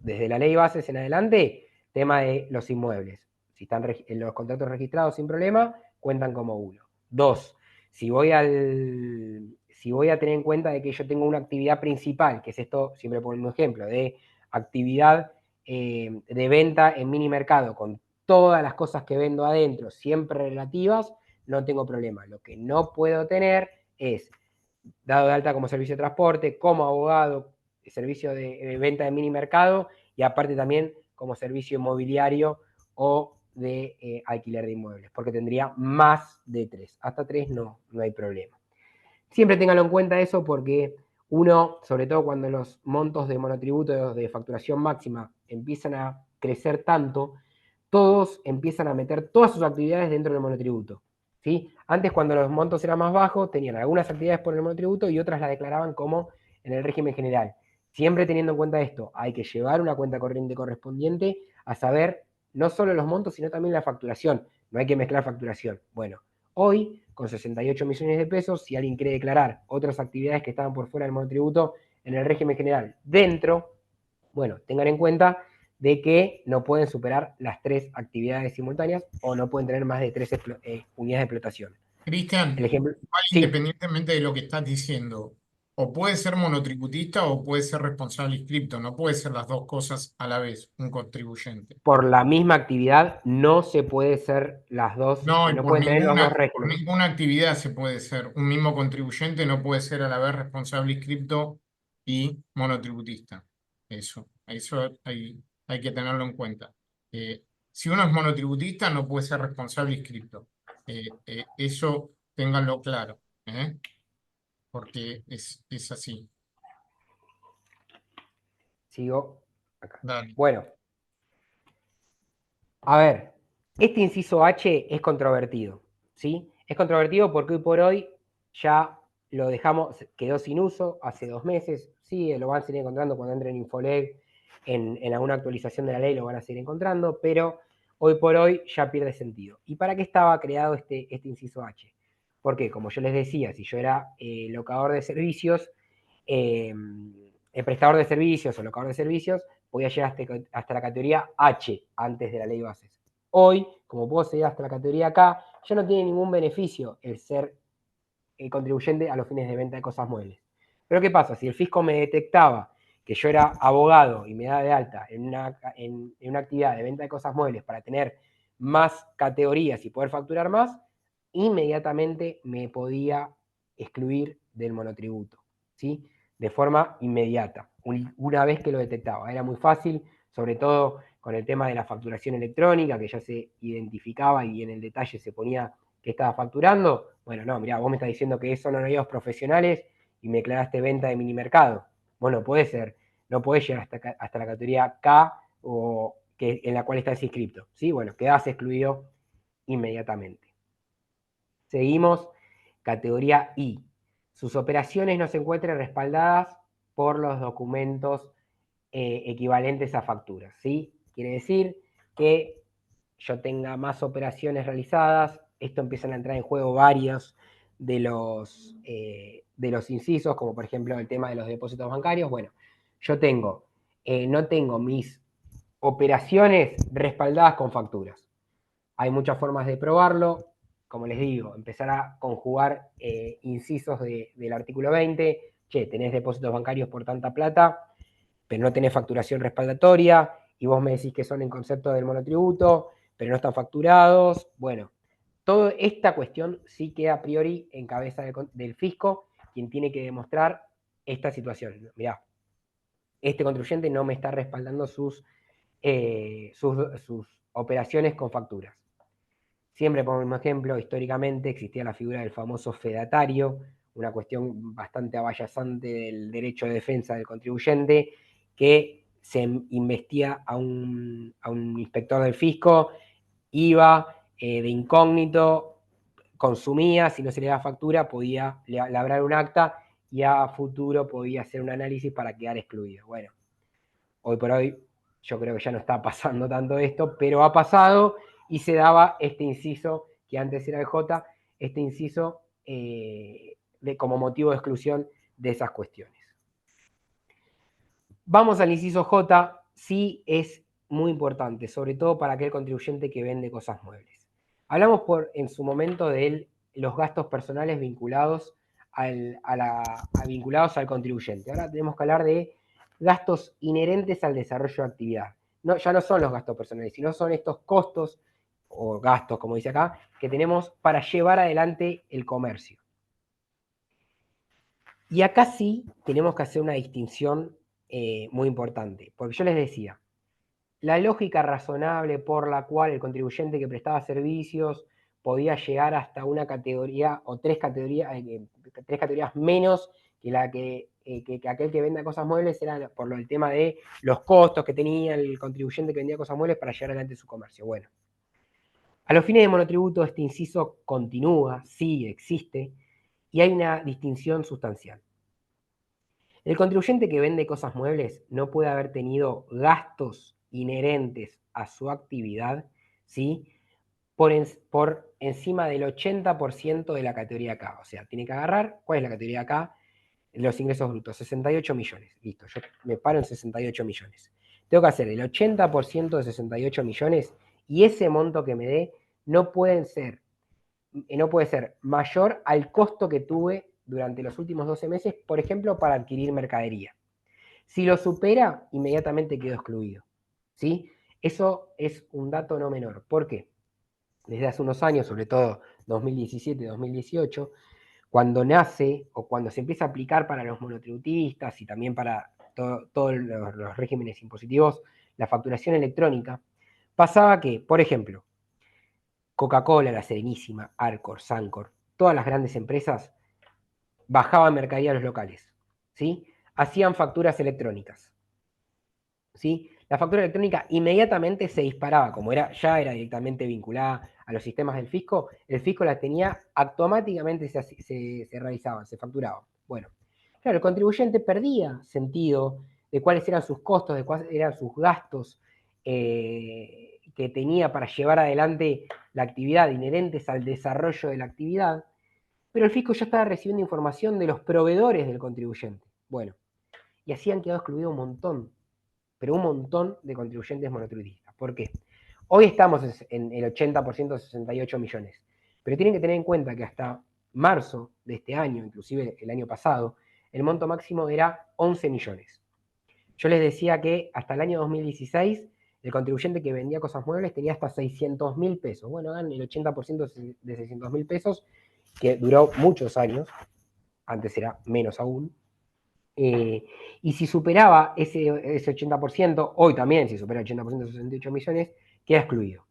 Desde la ley bases en adelante, tema de los inmuebles. Si están en los contratos registrados sin problema, cuentan como 1. 2, si voy a tener en cuenta de que yo tengo una actividad principal, que es esto, siempre pongo un ejemplo, de actividad de venta en mini mercado, con todas las cosas que vendo adentro, siempre relativas, no tengo problema. Lo que no puedo tener es dado de alta como servicio de transporte, como abogado, servicio de venta de mini mercado y aparte también como servicio inmobiliario o de alquiler de inmuebles, porque tendría más de 3. Hasta 3 no hay problema. Siempre ténganlo en cuenta eso porque uno, sobre todo cuando los montos de monotributos de facturación máxima empiezan a crecer tanto, todos empiezan a meter todas sus actividades dentro del monotributo. ¿Sí? Antes, cuando los montos eran más bajos, tenían algunas actividades por el monotributo y otras las declaraban como en el régimen general. Siempre teniendo en cuenta esto, hay que llevar una cuenta corriente correspondiente a saber no solo los montos, sino también la facturación. No hay que mezclar facturación. Bueno, hoy, con 68 millones de pesos, si alguien quiere declarar otras actividades que estaban por fuera del monotributo en el régimen general dentro, bueno, tengan en cuenta de que no pueden superar las 3 actividades simultáneas o no pueden tener más de 3 unidades de explotación. El Cristian, ejemplo, igual sí, independientemente de lo que estás diciendo, o puede ser monotributista o puede ser responsable inscripto, no puede ser las dos cosas a la vez, un contribuyente. por la misma actividad no se puede ser las dos, No, y no pueden tener los dos por regímenes. ninguna actividad se puede ser. Un mismo contribuyente no puede ser a la vez responsable inscripto y monotributista. Eso hay que tenerlo en cuenta. Si uno es monotributista, no puede ser responsable inscripto. Eso ténganlo claro, ¿eh? Porque es así. Sigo acá. Dale. Bueno, a ver, este inciso H es controvertido, ¿sí? Es controvertido porque hoy por hoy ya lo dejamos, quedó sin uso hace 2 meses, sí, lo van a seguir encontrando cuando entren en Infoleg, en alguna actualización de la ley lo van a seguir encontrando, pero hoy por hoy ya pierde sentido. ¿Y para qué estaba creado este inciso H? Porque, como yo les decía, si yo era locador de servicios, eh, el prestador de servicios o locador de servicios, podía llegar hasta la categoría H antes de la ley bases. Hoy, como puedo seguir hasta la categoría K, ya no tiene ningún beneficio el ser contribuyente a los fines de venta de cosas muebles. Pero ¿qué pasa? Si el fisco me detectaba que yo era abogado y me daba de alta en una actividad de venta de cosas muebles para tener más categorías y poder facturar más, inmediatamente me podía excluir del monotributo, ¿sí? De forma inmediata, una vez que lo detectaba. Era muy fácil, sobre todo con el tema de la facturación electrónica, que ya se identificaba y en el detalle se ponía que estaba facturando. Bueno, no, mirá, vos me estás diciendo que son horarios profesionales y me declaraste venta de mini mercado. Bueno, puede ser, no podés llegar hasta la categoría K o en la cual estás inscripto. ¿Sí? Bueno, quedás excluido inmediatamente. Seguimos, categoría I. Sus operaciones no se encuentran respaldadas por los documentos equivalentes a facturas. ¿Sí? Quiere decir que yo tenga más operaciones realizadas, esto empiezan a entrar en juego varios de los incisos, como por ejemplo el tema de los depósitos bancarios. Bueno, yo no tengo mis operaciones respaldadas con facturas. Hay muchas formas de probarlo, como les digo, empezar a conjugar incisos del artículo 20, che, tenés depósitos bancarios por tanta plata, pero no tenés facturación respaldatoria, y vos me decís que son en concepto del monotributo, pero no están facturados. Bueno, toda esta cuestión sí queda a priori en cabeza del fisco, quien tiene que demostrar esta situación. Mirá, este contribuyente no me está respaldando sus operaciones con facturas. Siempre pongo el mismo ejemplo, históricamente existía la figura del famoso fedatario, una cuestión bastante abayazante del derecho de defensa del contribuyente, que se investiga a un inspector del fisco, iba de incógnito, consumía, si no se le daba factura, podía labrar un acta y a futuro podía hacer un análisis para quedar excluido. Bueno, hoy por hoy yo creo que ya no está pasando tanto esto, pero ha pasado y se daba este inciso, que antes era el J, este inciso como motivo de exclusión de esas cuestiones. Vamos al inciso J, sí es muy importante, sobre todo para aquel contribuyente que vende cosas muebles. Hablamos en su momento de los gastos personales vinculados vinculados al contribuyente. Ahora tenemos que hablar de gastos inherentes al desarrollo de actividad. No, ya no son los gastos personales, sino son estos costos o gastos, como dice acá, que tenemos para llevar adelante el comercio. Y acá sí tenemos que hacer una distinción muy importante, porque yo les decía, la lógica razonable por la cual el contribuyente que prestaba servicios podía llegar hasta una categoría o tres categorías menos que aquel que venda cosas muebles era por el tema de los costos que tenía el contribuyente que vendía cosas muebles para llevar adelante su comercio. Bueno, a los fines de monotributo este inciso continúa, sigue, existe, y hay una distinción sustancial. El contribuyente que vende cosas muebles no puede haber tenido gastos inherentes a su actividad, ¿sí? Por encima del 80% de la categoría K. O sea, tiene que agarrar, ¿cuál es la categoría K? Los ingresos brutos, 68 millones. Listo, yo me paro en 68 millones. Tengo que hacer el 80% de 68 millones y ese monto que me dé no puede ser mayor al costo que tuve durante los últimos 12 meses, por ejemplo, para adquirir mercadería. Si lo supera, inmediatamente quedo excluido. ¿Sí? Eso es un dato no menor. ¿Por qué? Desde hace unos años, sobre todo 2017 2018, cuando nace o cuando se empieza a aplicar para los monotributistas y también para todos los regímenes impositivos, la facturación electrónica, pasaba que, por ejemplo, Coca-Cola, La Serenísima, Arcor, Sancor, todas las grandes empresas bajaban mercadería a los locales, ¿sí? Hacían facturas electrónicas, ¿sí? La factura electrónica inmediatamente se disparaba, como ya era directamente vinculada a los sistemas del fisco, el fisco la tenía, automáticamente se realizaban, se facturaban. Bueno, claro, el contribuyente perdía sentido de cuáles eran sus costos, de cuáles eran sus gastos que tenía para llevar adelante la actividad inherentes al desarrollo de la actividad, pero el fisco ya estaba recibiendo información de los proveedores del contribuyente. Bueno, y así han quedado excluidos un montón, pero un montón de contribuyentes monotributistas. ¿Por qué? Hoy estamos en el 80% de 68 millones, pero tienen que tener en cuenta que hasta marzo de este año, inclusive el año pasado, el monto máximo era 11 millones. Yo les decía que hasta el año 2016 el contribuyente que vendía cosas muebles tenía hasta 600.000 pesos. Bueno, hagan el 80% de 600.000 pesos, que duró muchos años, antes era menos aún, y si superaba ese 80%, hoy también, si supera el 80% de 68 millones, queda excluido.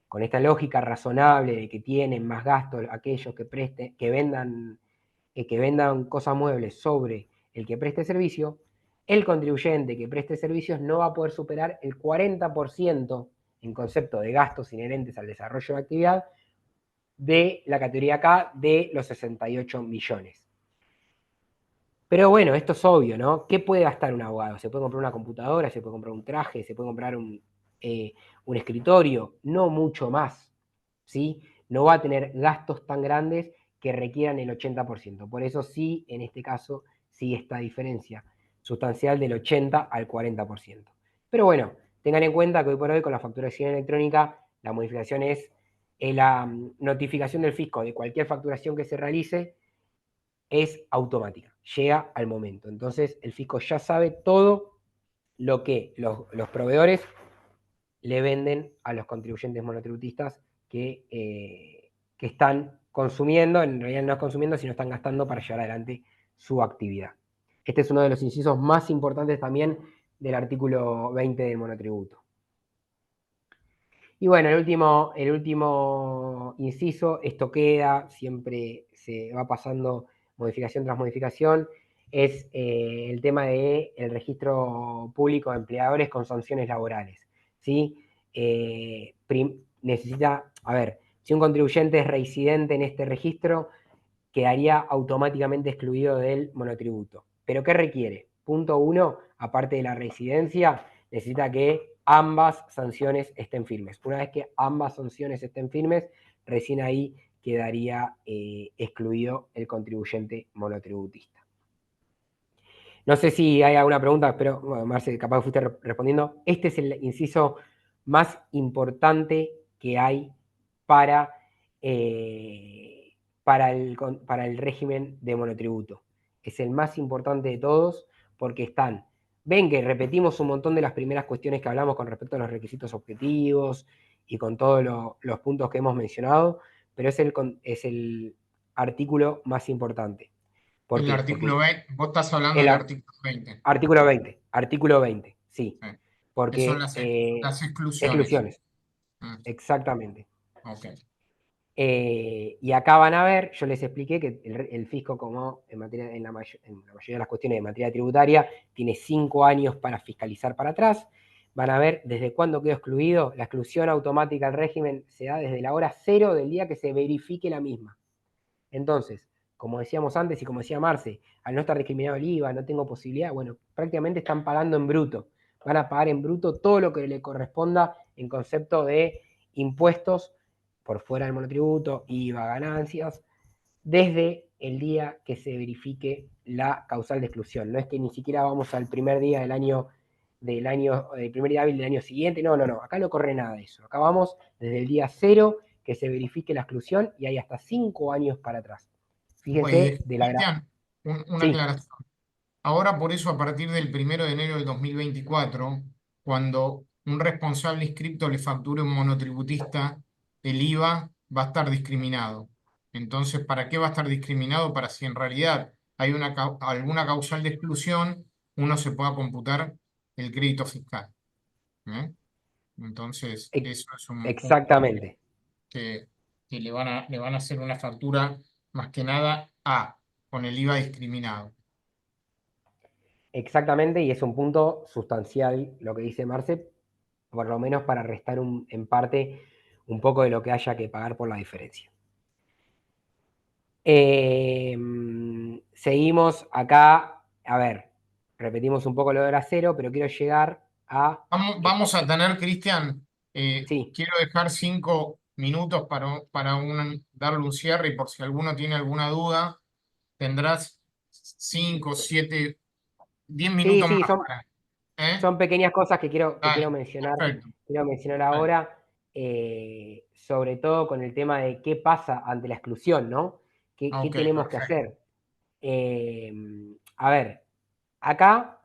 Con esta lógica razonable de que tienen más gastos aquellos que vendan cosas muebles sobre el que preste servicio, el contribuyente que preste servicios no va a poder superar el 40% en concepto de gastos inherentes al desarrollo de actividad de la categoría K de los 68 millones. Pero bueno, esto es obvio, ¿no? ¿Qué puede gastar un abogado? ¿Se puede comprar una computadora? ¿Se puede comprar un traje? ¿Se puede comprar un escritorio? No mucho más, ¿sí? No va a tener gastos tan grandes que requieran el 80%. Por eso sí, en este caso, sí esta diferencia sustancial del 80 al 40%. Pero bueno, tengan en cuenta que hoy por hoy con la facturación electrónica, la modificación es la notificación del fisco de cualquier facturación que se realice es automática, llega al momento. Entonces el fisco ya sabe todo lo que los proveedores le venden a los contribuyentes monotributistas que que están consumiendo, en realidad no es consumiendo, sino están gastando para llevar adelante su actividad. Este es uno de los incisos más importantes también del artículo 20 del monotributo. Y bueno, el último inciso, esto queda, siempre se va pasando modificación tras modificación, es el tema del registro público de empleadores con sanciones laborales. ¿Sí? Necesita, a ver, si un contribuyente es reincidente en este registro, quedaría automáticamente excluido del monotributo. ¿Pero qué requiere? Punto uno, aparte de la residencia, necesita que ambas sanciones estén firmes. Una vez que ambas sanciones estén firmes, recién ahí quedaría excluido el contribuyente monotributista. No sé si hay alguna pregunta, pero bueno, Marce, capaz que fuiste respondiendo. Este es el inciso más importante que hay para, para el régimen de monotributo. Es el más importante de todos porque ven que repetimos un montón de las primeras cuestiones que hablamos con respecto a los requisitos objetivos y con todos los puntos que hemos mencionado, pero es el artículo más importante. ¿Por El qué? artículo Porque 20, vos estás hablando el del artículo 20, artículo 20, sí, que son porque las exclusiones. exclusiones, Mm, exactamente. ok. Y acá van a ver, yo les expliqué que el fisco, como en la mayoría de las cuestiones de materia tributaria, tiene 5 años para fiscalizar para atrás. Van a ver desde cuándo quedó excluido. La exclusión automática del régimen se da desde la hora cero del día que se verifique la misma. Entonces, como decíamos antes y como decía Marce, al no estar discriminado el IVA, no tengo posibilidad, bueno, prácticamente están pagando en bruto. Van a pagar en bruto todo lo que le corresponda en concepto de impuestos por fuera del monotributo, IVA, ganancias, desde el día que se verifique la causal de exclusión. No es que ni siquiera vamos al primer día del primer día hábil del año siguiente, no, acá no corre nada de eso. Acá vamos desde el día cero que se verifique la exclusión y hay hasta 5 años para atrás. Fíjense de la Cristian, una Sí, aclaración. Ahora, por eso, a partir del 1 de enero del 2024, cuando un responsable inscripto le facture a un monotributista, el IVA va a estar discriminado. Entonces, ¿para qué va a estar discriminado? Para si en realidad hay alguna causal de exclusión, uno se pueda computar el crédito fiscal. ¿Eh? Entonces, eso es un punto exactamente. que, que le van a hacer una factura más que nada con el IVA discriminado. Exactamente, y es un punto sustancial lo que dice Marce, por lo menos para restar en parte un poco de lo que haya que pagar por la diferencia. Seguimos acá, a ver, repetimos un poco lo del acero, pero quiero llegar a Vamos a tener, Cristian, sí, quiero dejar 5 minutos darle un cierre y por si alguno tiene alguna duda, tendrás 5, 7, 10 minutos sí, más para. ¿Eh? son pequeñas cosas que quiero Dale, perfecto. mencionar Dale. ahora, sobre todo con el tema de qué pasa ante la exclusión, ¿no? ¿Qué Ok, tenemos que perfecto. hacer? A ver, acá,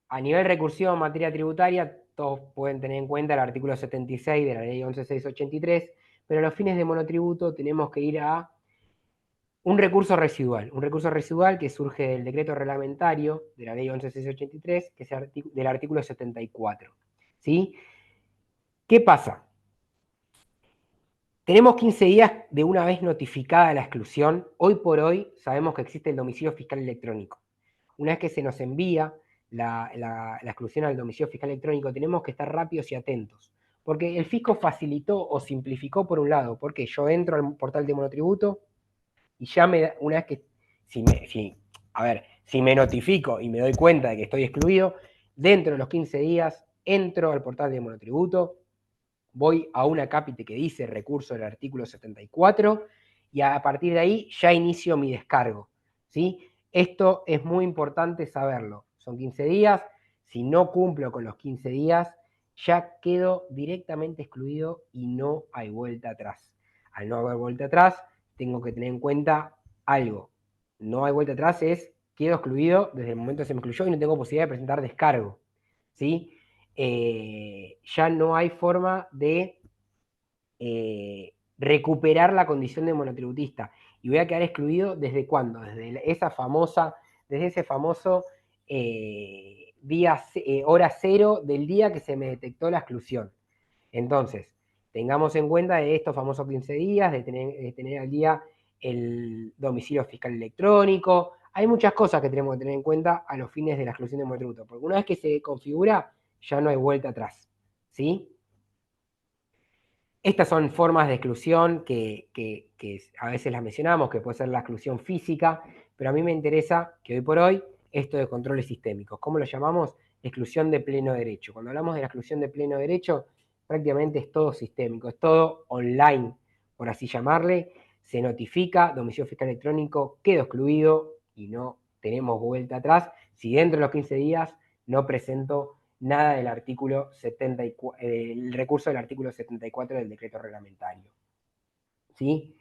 a nivel recursivo en materia tributaria, todos pueden tener en cuenta el artículo 76 de la ley 11.683, pero a los fines de monotributo tenemos que ir a un recurso residual que surge del decreto reglamentario de la ley 11.683, que es del artículo 74. ¿Sí? ¿Qué pasa? Tenemos 15 días de una vez notificada la exclusión. Hoy por hoy sabemos que existe el domicilio fiscal electrónico. Una vez que se nos envía la exclusión al domicilio fiscal electrónico, tenemos que estar rápidos y atentos. Porque el fisco facilitó o simplificó por un lado, porque yo entro al portal de monotributo y ya una vez que, si me notifico y me doy cuenta de que estoy excluido, dentro de los 15 días entro al portal de monotributo, voy a una cápite que dice recurso del artículo 74 y a partir de ahí ya inicio mi descargo. ¿Sí? Esto es muy importante saberlo. Son 15 días. Si no cumplo con los 15 días, ya quedo directamente excluido y no hay vuelta atrás. Al no haber vuelta atrás, tengo que tener en cuenta algo. No hay vuelta atrás es quedo excluido desde el momento que se me excluyó y no tengo posibilidad de presentar descargo. ¿Sí? Ya no hay forma de recuperar la condición de monotributista. Y voy a quedar excluido ¿desde cuándo? Desde ese famoso hora cero del día que se me detectó la exclusión. Entonces, tengamos en cuenta de estos famosos 15 días, de tener al día el domicilio fiscal electrónico. Hay muchas cosas que tenemos que tener en cuenta a los fines de la exclusión de monotributo, porque una vez que se configura, ya no hay vuelta atrás. ¿Sí? Estas son formas de exclusión que a veces las mencionamos, que puede ser la exclusión física, pero a mí me interesa que hoy por hoy esto de controles sistémicos. ¿Cómo lo llamamos? Exclusión de pleno derecho. Cuando hablamos de la exclusión de pleno derecho, prácticamente es todo sistémico, es todo online, por así llamarle. Se notifica, domicilio fiscal electrónico, quedó excluido y no tenemos vuelta atrás. Si dentro de los 15 días no presento nada del artículo 74, el recurso del artículo 74 del decreto reglamentario. ¿Sí?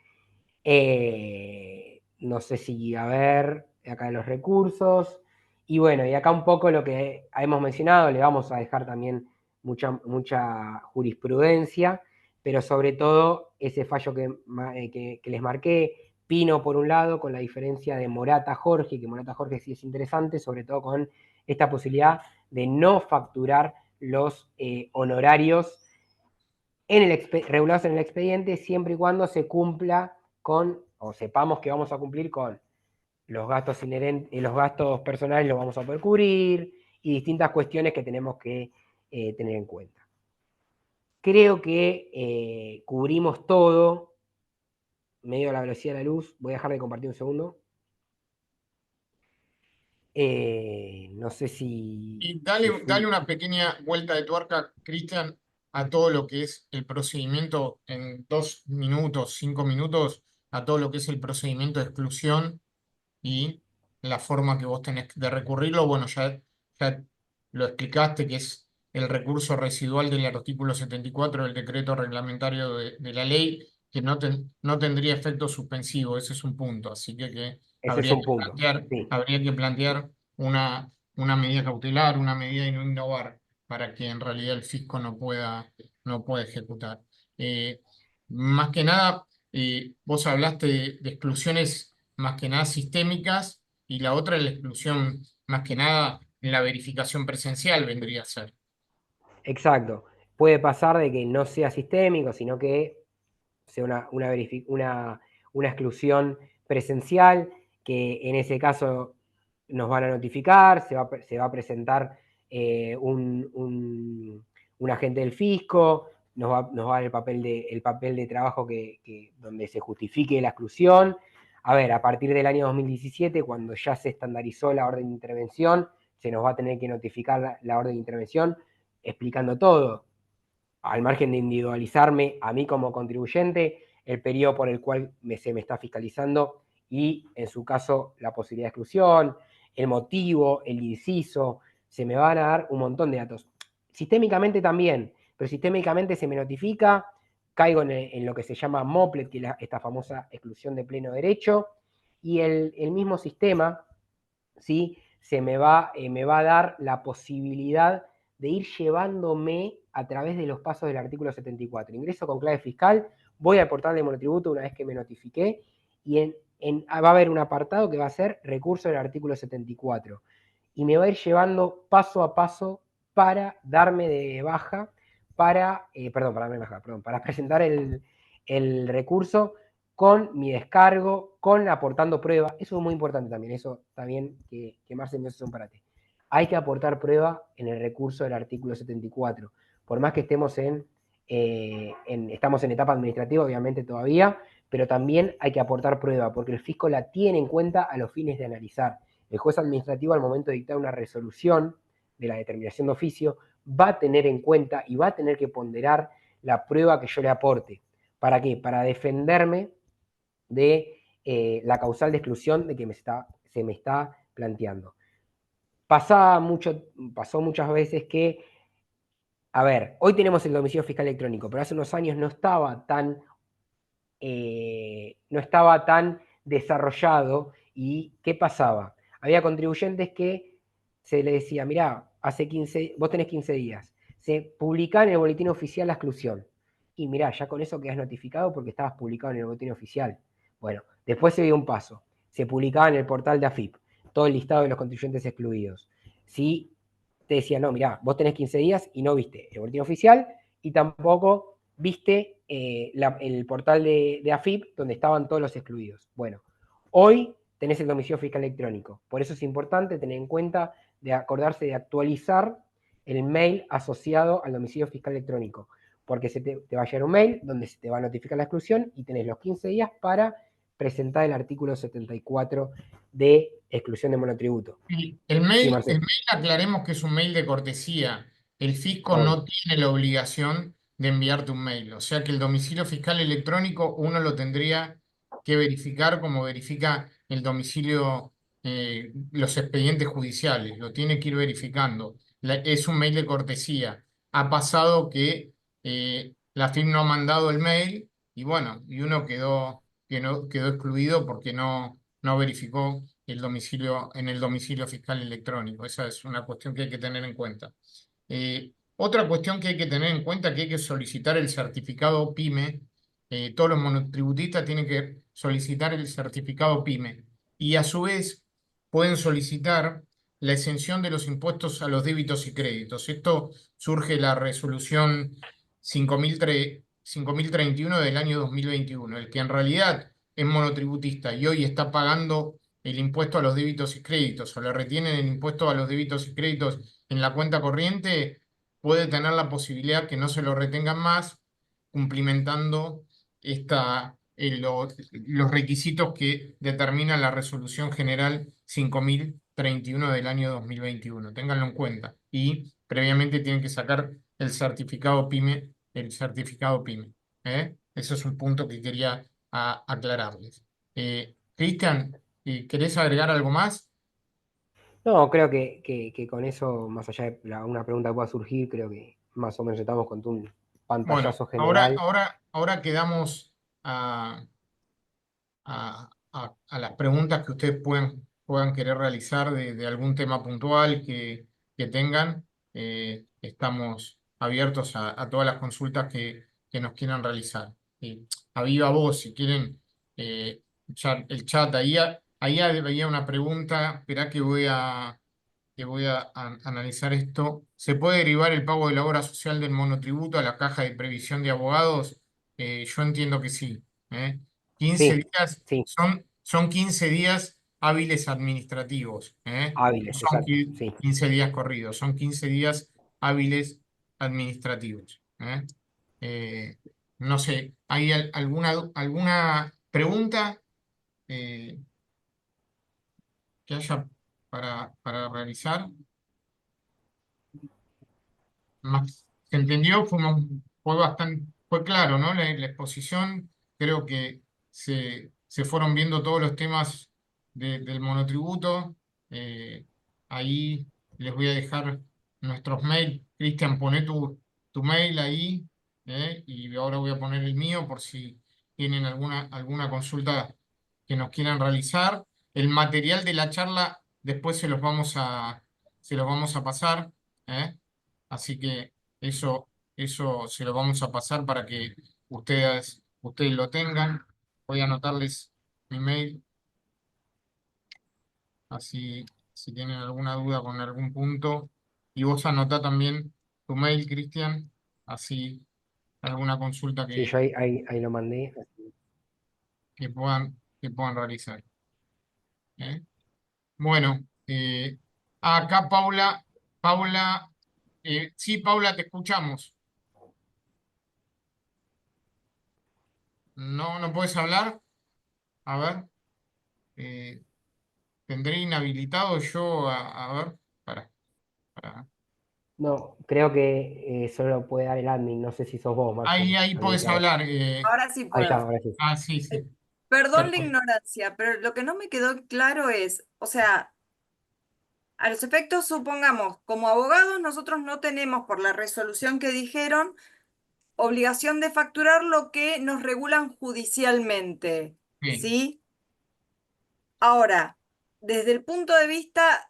No sé si, a ver, acá los recursos. Y bueno, y acá un poco lo que hemos mencionado, le vamos a dejar también mucha jurisprudencia, pero sobre todo ese fallo que les marqué, Pino por un lado, con la diferencia de Morata Jorge, que Morata Jorge sí es interesante, sobre todo con esta posibilidad de no facturar los honorarios regulados en el expediente, siempre y cuando se cumpla con, o sepamos que vamos a cumplir con los gastos inherentes, los gastos personales los vamos a poder cubrir, y distintas cuestiones que tenemos que tener en cuenta. Creo que cubrimos todo, medio a la velocidad de la luz. Voy a dejar de compartir un segundo. No sé Y si dale una pequeña vuelta de tuerca, Cristian, a todo lo que es el procedimiento en 2 minutos, 5 minutos, a todo lo que es el procedimiento de exclusión y la forma que vos tenés de recurrirlo. Bueno, ya lo explicaste, que es el recurso residual del artículo 74 del decreto reglamentario de la ley, que no tendría efecto suspensivo. Ese es un punto. Así que ese es un punto. Sí, habría que plantear una medida cautelar, una medida de no innovar, para que en realidad el fisco no pueda ejecutar. Eh, Más que nada, vos hablaste de exclusiones más que nada sistémicas, y la otra es la exclusión más que nada en la verificación presencial vendría a ser. exacto. Puede pasar de que no sea sistémico, sino que sea una exclusión presencial, que en ese caso nos van a notificar, se va a presentar un agente del fisco, nos va a dar el papel de trabajo donde se justifique la exclusión. A ver, a partir del año 2017, cuando ya se estandarizó la orden de intervención, se nos va a tener que notificar la orden de intervención explicando todo, al margen de individualizarme a mí como contribuyente, el periodo por el cual se me está fiscalizando y, en su caso, la posibilidad de exclusión, el motivo, el inciso, se me van a dar un montón de datos. Sistémicamente también, pero sistémicamente se me notifica, caigo en lo que se llama MOPLET, que es esta famosa exclusión de pleno derecho, y el mismo sistema, ¿sí? Me va a dar la posibilidad de ir llevándome a través de los pasos del artículo 74. Ingreso con clave fiscal, voy al portal de monotributo una vez que me notifiqué, y va a haber un apartado que va a ser recurso del artículo 74. Y me va a ir llevando paso a paso para darme de baja, para presentar el recurso con mi descargo, con aportando prueba. Eso es muy importante también, eso también que Marce me hace un parate. Hay que aportar prueba en el recurso del artículo 74. Por más que estemos estamos en etapa administrativa, obviamente todavía, pero también hay que aportar prueba, porque el fisco la tiene en cuenta a los fines de analizar. El juez administrativo, al momento de dictar una resolución de la determinación de oficio, va a tener en cuenta y va a tener que ponderar la prueba que yo le aporte. ¿Para qué? Para defenderme de la causal de exclusión de que se me está planteando. Pasó muchas veces que, a ver, hoy tenemos el domicilio fiscal electrónico, pero hace unos años no estaba tan desarrollado. ¿Y qué pasaba? Había contribuyentes que se le decía, mirá, vos tenés 15 días, se publicaba en el boletín oficial la exclusión. y mirá, ya con eso quedas notificado porque estabas publicado en el boletín oficial. Bueno, después se dio un paso. Se publicaba en el portal de AFIP todo el listado de los contribuyentes excluidos. Si te decía, no, mirá, vos tenés 15 días y no viste el boletín oficial y tampoco viste el portal de AFIP donde estaban todos los excluidos. Bueno, hoy tenés el domicilio fiscal electrónico. Por eso es importante tener en cuenta de acordarse de actualizar el mail asociado al domicilio fiscal electrónico, porque te va a llegar un mail donde se te va a notificar la exclusión y tenés los 15 días para presentar el artículo 74 de exclusión de monotributo. Y Sí, el Marcelo. mail aclaremos que es un mail de cortesía. El fisco Obvio. no tiene la obligación de enviarte un mail. O sea que el domicilio fiscal electrónico uno lo tendría que verificar como verifica el domicilio, los expedientes judiciales. Lo tiene que ir verificando. Es un mail de cortesía. Ha pasado que la FIP no ha mandado el mail y bueno, y uno quedó excluido porque no verificó el domicilio, en el domicilio fiscal electrónico. Esa es una cuestión que hay que tener en cuenta. Otra cuestión que hay que tener en cuenta es que hay que solicitar el certificado PYME. Todos los monotributistas tienen que solicitar el certificado PYME y a su vez pueden solicitar la exención de los impuestos a los débitos y créditos. Esto surge de la resolución 5031 del año 2021. El que en realidad es monotributista y hoy está pagando el impuesto a los débitos y créditos o le retienen el impuesto a los débitos y créditos en la cuenta corriente, puede tener la posibilidad que no se lo retengan más, cumplimentando los requisitos que determina la Resolución General 5031 del año 2021. Ténganlo en cuenta. Y previamente tienen que sacar el certificado PYME, el certificado PYME. Eso es un punto que quería aclararles. Cristian, ¿querés agregar algo más? No, creo que con eso, más allá de una pregunta que pueda surgir, creo que más o menos estamos con un Bueno, pantallazo ahora, general. ahora, ahora quedamos a las preguntas que ustedes puedan querer realizar de algún tema puntual que tengan. Estamos abiertos a todas las consultas que nos quieran realizar. A viva voz, si quieren, el chat, ahí había una pregunta, espera que voy a analizar esto. ¿Se puede derivar el pago de la obra social del monotributo a la caja de previsión de abogados? Yo entiendo que sí. ¿eh? 15 Sí, días sí, son 15 días hábiles administrativos. No hábiles, son exacto, sí. 15 días corridos, son 15 días hábiles administrativos. Eh, no sé, ¿hay alguna pregunta que haya para realizar? ¿Se entendió? Fue claro, ¿no? La exposición, creo que se fueron viendo todos los temas del monotributo. Eh, Ahí les voy a dejar nuestros mails. Cristian, poné tu mail ahí, y ahora voy a poner el mío por si tienen alguna consulta que nos quieran realizar. El material de la charla después se los vamos a pasar. ¿eh? Así que eso se lo vamos a pasar para que ustedes lo tengan. Voy a anotarles mi mail, así si tienen alguna duda con algún punto. Y vos anotá también tu mail, Cristian, así alguna consulta Sí, yo ahí lo mandé. que puedan realizar. ¿eh? Bueno, acá Paula, sí, Paula, te escuchamos. No, no puedes hablar. A ver. eh, Tendré inhabilitado yo a ver, para. No, creo que solo lo puede dar el admin. No sé si sos vos, Ahí, Marce, ahí podés habilitado. hablar. Ahora sí Ahí está, puedo. ahora sí. Sí, sí. Perdón la Perdón. ignorancia, pero lo que no me quedó claro es, o sea, a los efectos, supongamos, como abogados nosotros no tenemos, por la resolución que dijeron, obligación de facturar lo que nos regulan judicialmente, Sí. ¿sí? Ahora, desde el punto de vista,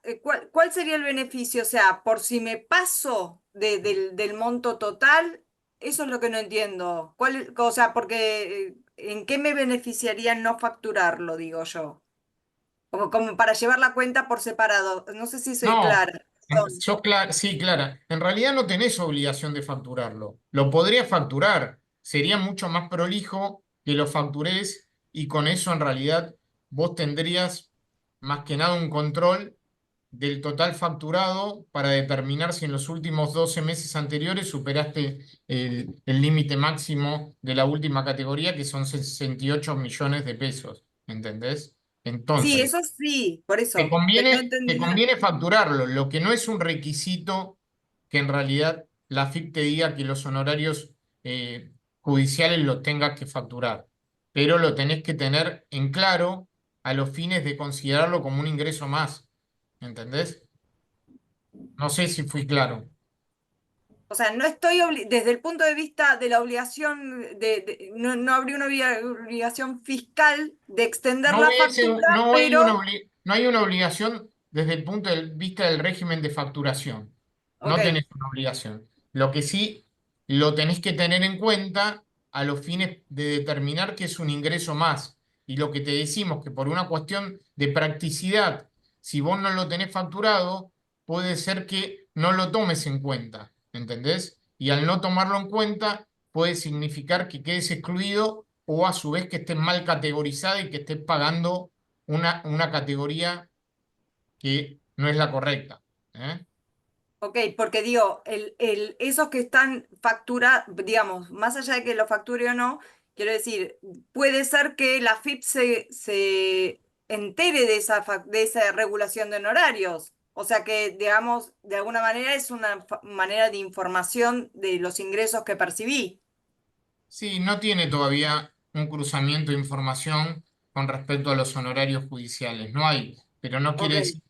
¿cuál sería el beneficio? O sea, por si me paso del monto total, Eso es lo que no entiendo. O sea, porque ¿en qué me beneficiaría no facturarlo, digo yo? Como para llevar la cuenta por separado. No sé si soy No, clara. Perdón. sí, Clara, en realidad no tenés obligación de facturarlo. Lo podrías facturar, sería mucho más prolijo que lo factures y con eso en realidad vos tendrías más que nada un control del total facturado para determinar si en los últimos 12 meses anteriores superaste el límite máximo de la última categoría, que son 68 millones de pesos, ¿entendés? Sí, Entonces, eso sí, por eso. Pero no te entendía. conviene facturarlo, lo que no es un requisito que en realidad la AFIP te diga que los honorarios judiciales los tengas que facturar, pero lo tenés que tener en claro a los fines de considerarlo como un ingreso más, ¿entendés? No sé si fui claro. O sea, no estoy desde el punto de vista de la obligación, no, no habría una obligación fiscal de extender No la hubiese, factura, una pero, no hay una obligación desde el punto de vista del régimen de facturación. ok, No tenés una obligación. Lo que sí lo tenés que tener en cuenta a los fines de determinar que es un ingreso más. Y lo que te decimos que por una cuestión de practicidad, si vos no lo tenés facturado, puede ser que no lo tomes en cuenta. ¿Entendés? Y al no tomarlo en cuenta, puede significar que quedes excluido o a su vez que estés mal categorizada y que estés pagando una categoría que no es la correcta. ¿Eh? ok, porque digo, esos que están facturados, digamos, más allá de que lo facture o no, quiero decir, puede ser que la FIP se entere de de esa regulación de honorarios. O sea que, digamos, de alguna manera es una manera de información de los ingresos que percibí. Sí, no tiene todavía un cruzamiento de información con respecto a los honorarios judiciales. No hay, pero no quiere Ok, decir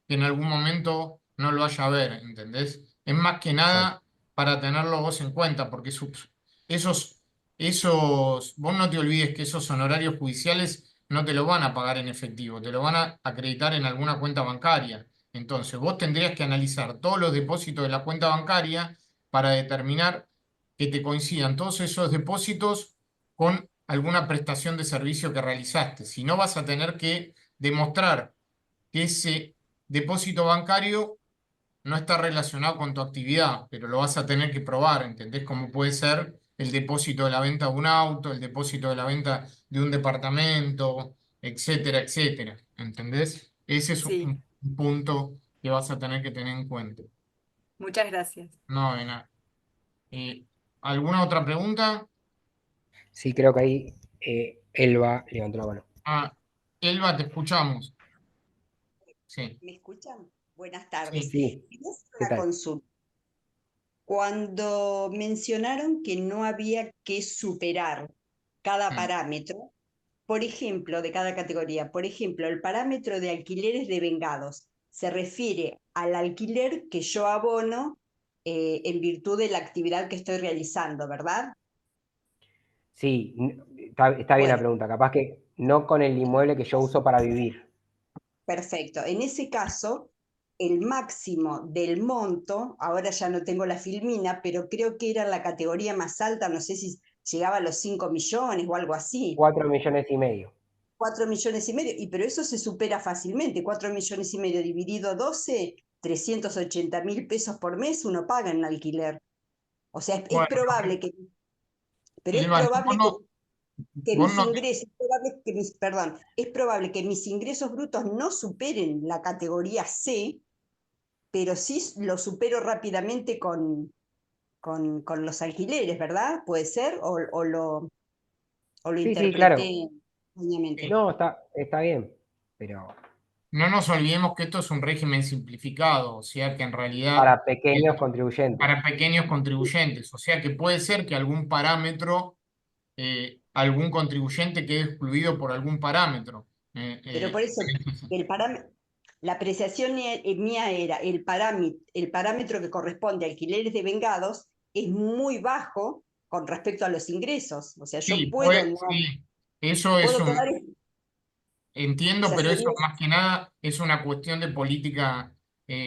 que en algún momento no lo haya a ver, ¿entendés? Es más que Exacto. nada para tenerlo vos en cuenta, porque esos, vos no te olvides que esos honorarios judiciales no te lo van a pagar en efectivo, te lo van a acreditar en alguna cuenta bancaria. Entonces, vos tendrías que analizar todos los depósitos de la cuenta bancaria para determinar que te coincidan todos esos depósitos con alguna prestación de servicio que realizaste. Si no, vas a tener que demostrar que ese depósito bancario no está relacionado con tu actividad, pero lo vas a tener que probar, ¿entendés? Como puede ser el depósito de la venta de un auto, el depósito de la venta de un departamento, etcétera, etcétera, ¿entendés? Ese es sí, un punto que vas a tener que tener en cuenta. muchas gracias. No, de nada. Eh, ¿Alguna otra pregunta? Sí, creo que ahí Elba levantó la mano. Ah, Elba, te escuchamos. Sí, ¿Me escuchan? Buenas sí. tardes. Sí, Quería hacer ¿qué una tal? consulta. Cuando mencionaron que no había que superar cada Mm. parámetro, por ejemplo, de cada categoría, por ejemplo, el parámetro de alquileres devengados se refiere al alquiler que yo abono en virtud de la actividad que estoy realizando, ¿verdad? Sí, está bien la Bueno, pregunta. Capaz que no con el inmueble que yo uso para vivir. perfecto. En ese caso, el máximo del monto, ahora ya no tengo la filmina, pero creo que era la categoría más alta, no sé si llegaba a los 5 millones o algo así, 4,5 millones. 4 millones y medio, pero eso se supera fácilmente, 4 millones y medio dividido 12, 380.000 pesos por mes uno paga en alquiler. O sea, es Bueno, probable que, pero es Elba, probable que vos mis no, ingresos, es probable que perdón, es probable que mis ingresos brutos no superen la categoría C, pero sí lo supero rápidamente con los alquileres, ¿verdad? ¿Puede ser? ¿O lo Sí, sí, claro. interpreté erróneamente? No, está bien. Pero no nos olvidemos que esto es un régimen simplificado, o sea que en realidad para pequeños contribuyentes. para pequeños contribuyentes, o sea que puede ser que algún parámetro, algún contribuyente quede excluido por algún parámetro. Pero por eso, el la apreciación mía era el parámetro que corresponde a alquileres de vengados es muy bajo con respecto a los ingresos. O sea, yo Sí, pues, no, sí, eso es puedo un, quedar, o entiendo, sea, pero eso sería más que nada es una cuestión de política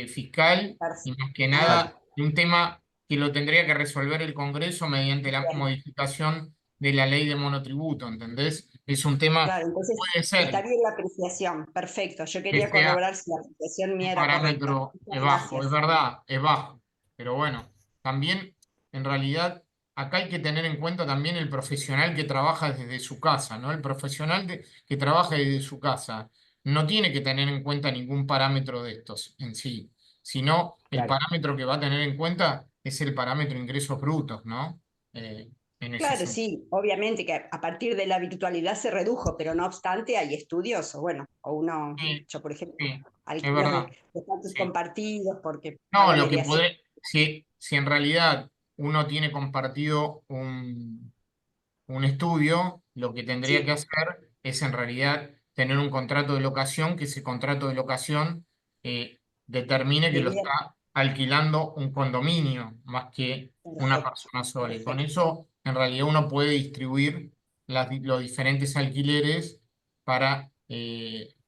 fiscal y más que Ah, nada Exacto. de un tema que lo tendría que resolver el Congreso mediante la Bien. modificación de la ley de monotributo, ¿entendés? Es un tema, Claro, entonces puede está ser bien la apreciación. Perfecto. Yo que quería sea corroborar si la apreciación un mía era correcta. parámetro Muchas bajo, es gracias. verdad, es bajo. Pero bueno, también en realidad acá hay que tener en cuenta también el profesional que trabaja desde su casa, ¿no? El profesional que trabaja desde su casa no tiene que tener en cuenta ningún parámetro de estos en sí, sino el Claro. parámetro que va a tener en cuenta es el parámetro ingresos brutos, ¿no? En ese Claro, sentido. sí, obviamente que a partir de la virtualidad se redujo, pero no obstante hay estudios, o bueno, o uno, Sí, yo por ejemplo, sí, es alquilos verdad. de estatus Sí. compartidos porque No, pago lo que mediación. puede, si en realidad uno tiene compartido un estudio, lo que tendría que Sí, hacer es en realidad tener un contrato de locación, que ese contrato de locación determine que lo debía, está alquilando un condominio más que una perfecto, persona sola. Y con perfecto. eso, en realidad, uno puede distribuir los diferentes alquileres para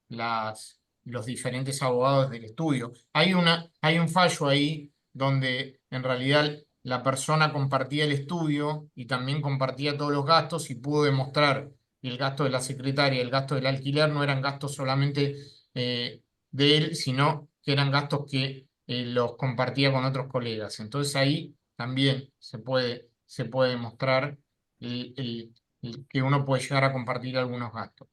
los diferentes abogados del estudio. Hay un fallo ahí donde en realidad la persona compartía el estudio y también compartía todos los gastos y pudo demostrar que el gasto de la secretaria y el gasto del alquiler no eran gastos solamente de él, sino que eran gastos que los compartía con otros colegas. Entonces ahí también se puede demostrar que uno puede llegar a compartir algunos gastos.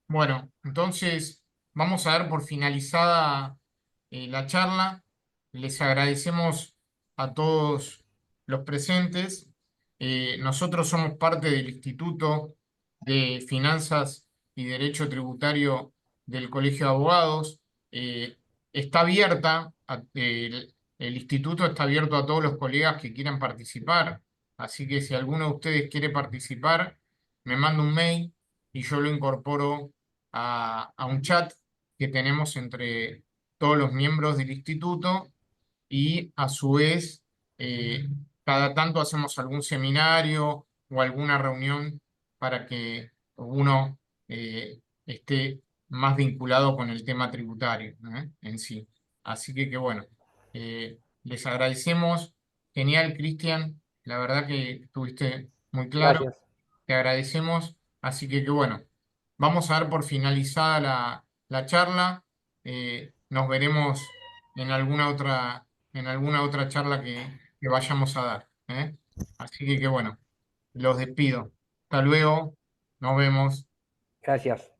Bueno, entonces vamos a dar por finalizada la charla. Les agradecemos a todos los presentes. Nosotros somos parte del Instituto de Finanzas y Derecho Tributario del Colegio de Abogados. Eh, Está abierta, el instituto está abierto a todos los colegas que quieran participar. Así que si alguno de ustedes quiere participar, me manda un mail y yo lo incorporo a un chat que tenemos entre todos los miembros del instituto y a su vez cada tanto hacemos algún seminario o alguna reunión para que uno esté más vinculado con el tema tributario, en sí. Así que bueno, les agradecemos. Genial, Cristian. La verdad que estuviste muy claro. Gracias. Te agradecemos. Así que bueno, vamos a dar por finalizada la charla. Nos veremos en alguna otra charla que vayamos a dar. Así que bueno, los despido. Hasta luego. Nos vemos. Gracias.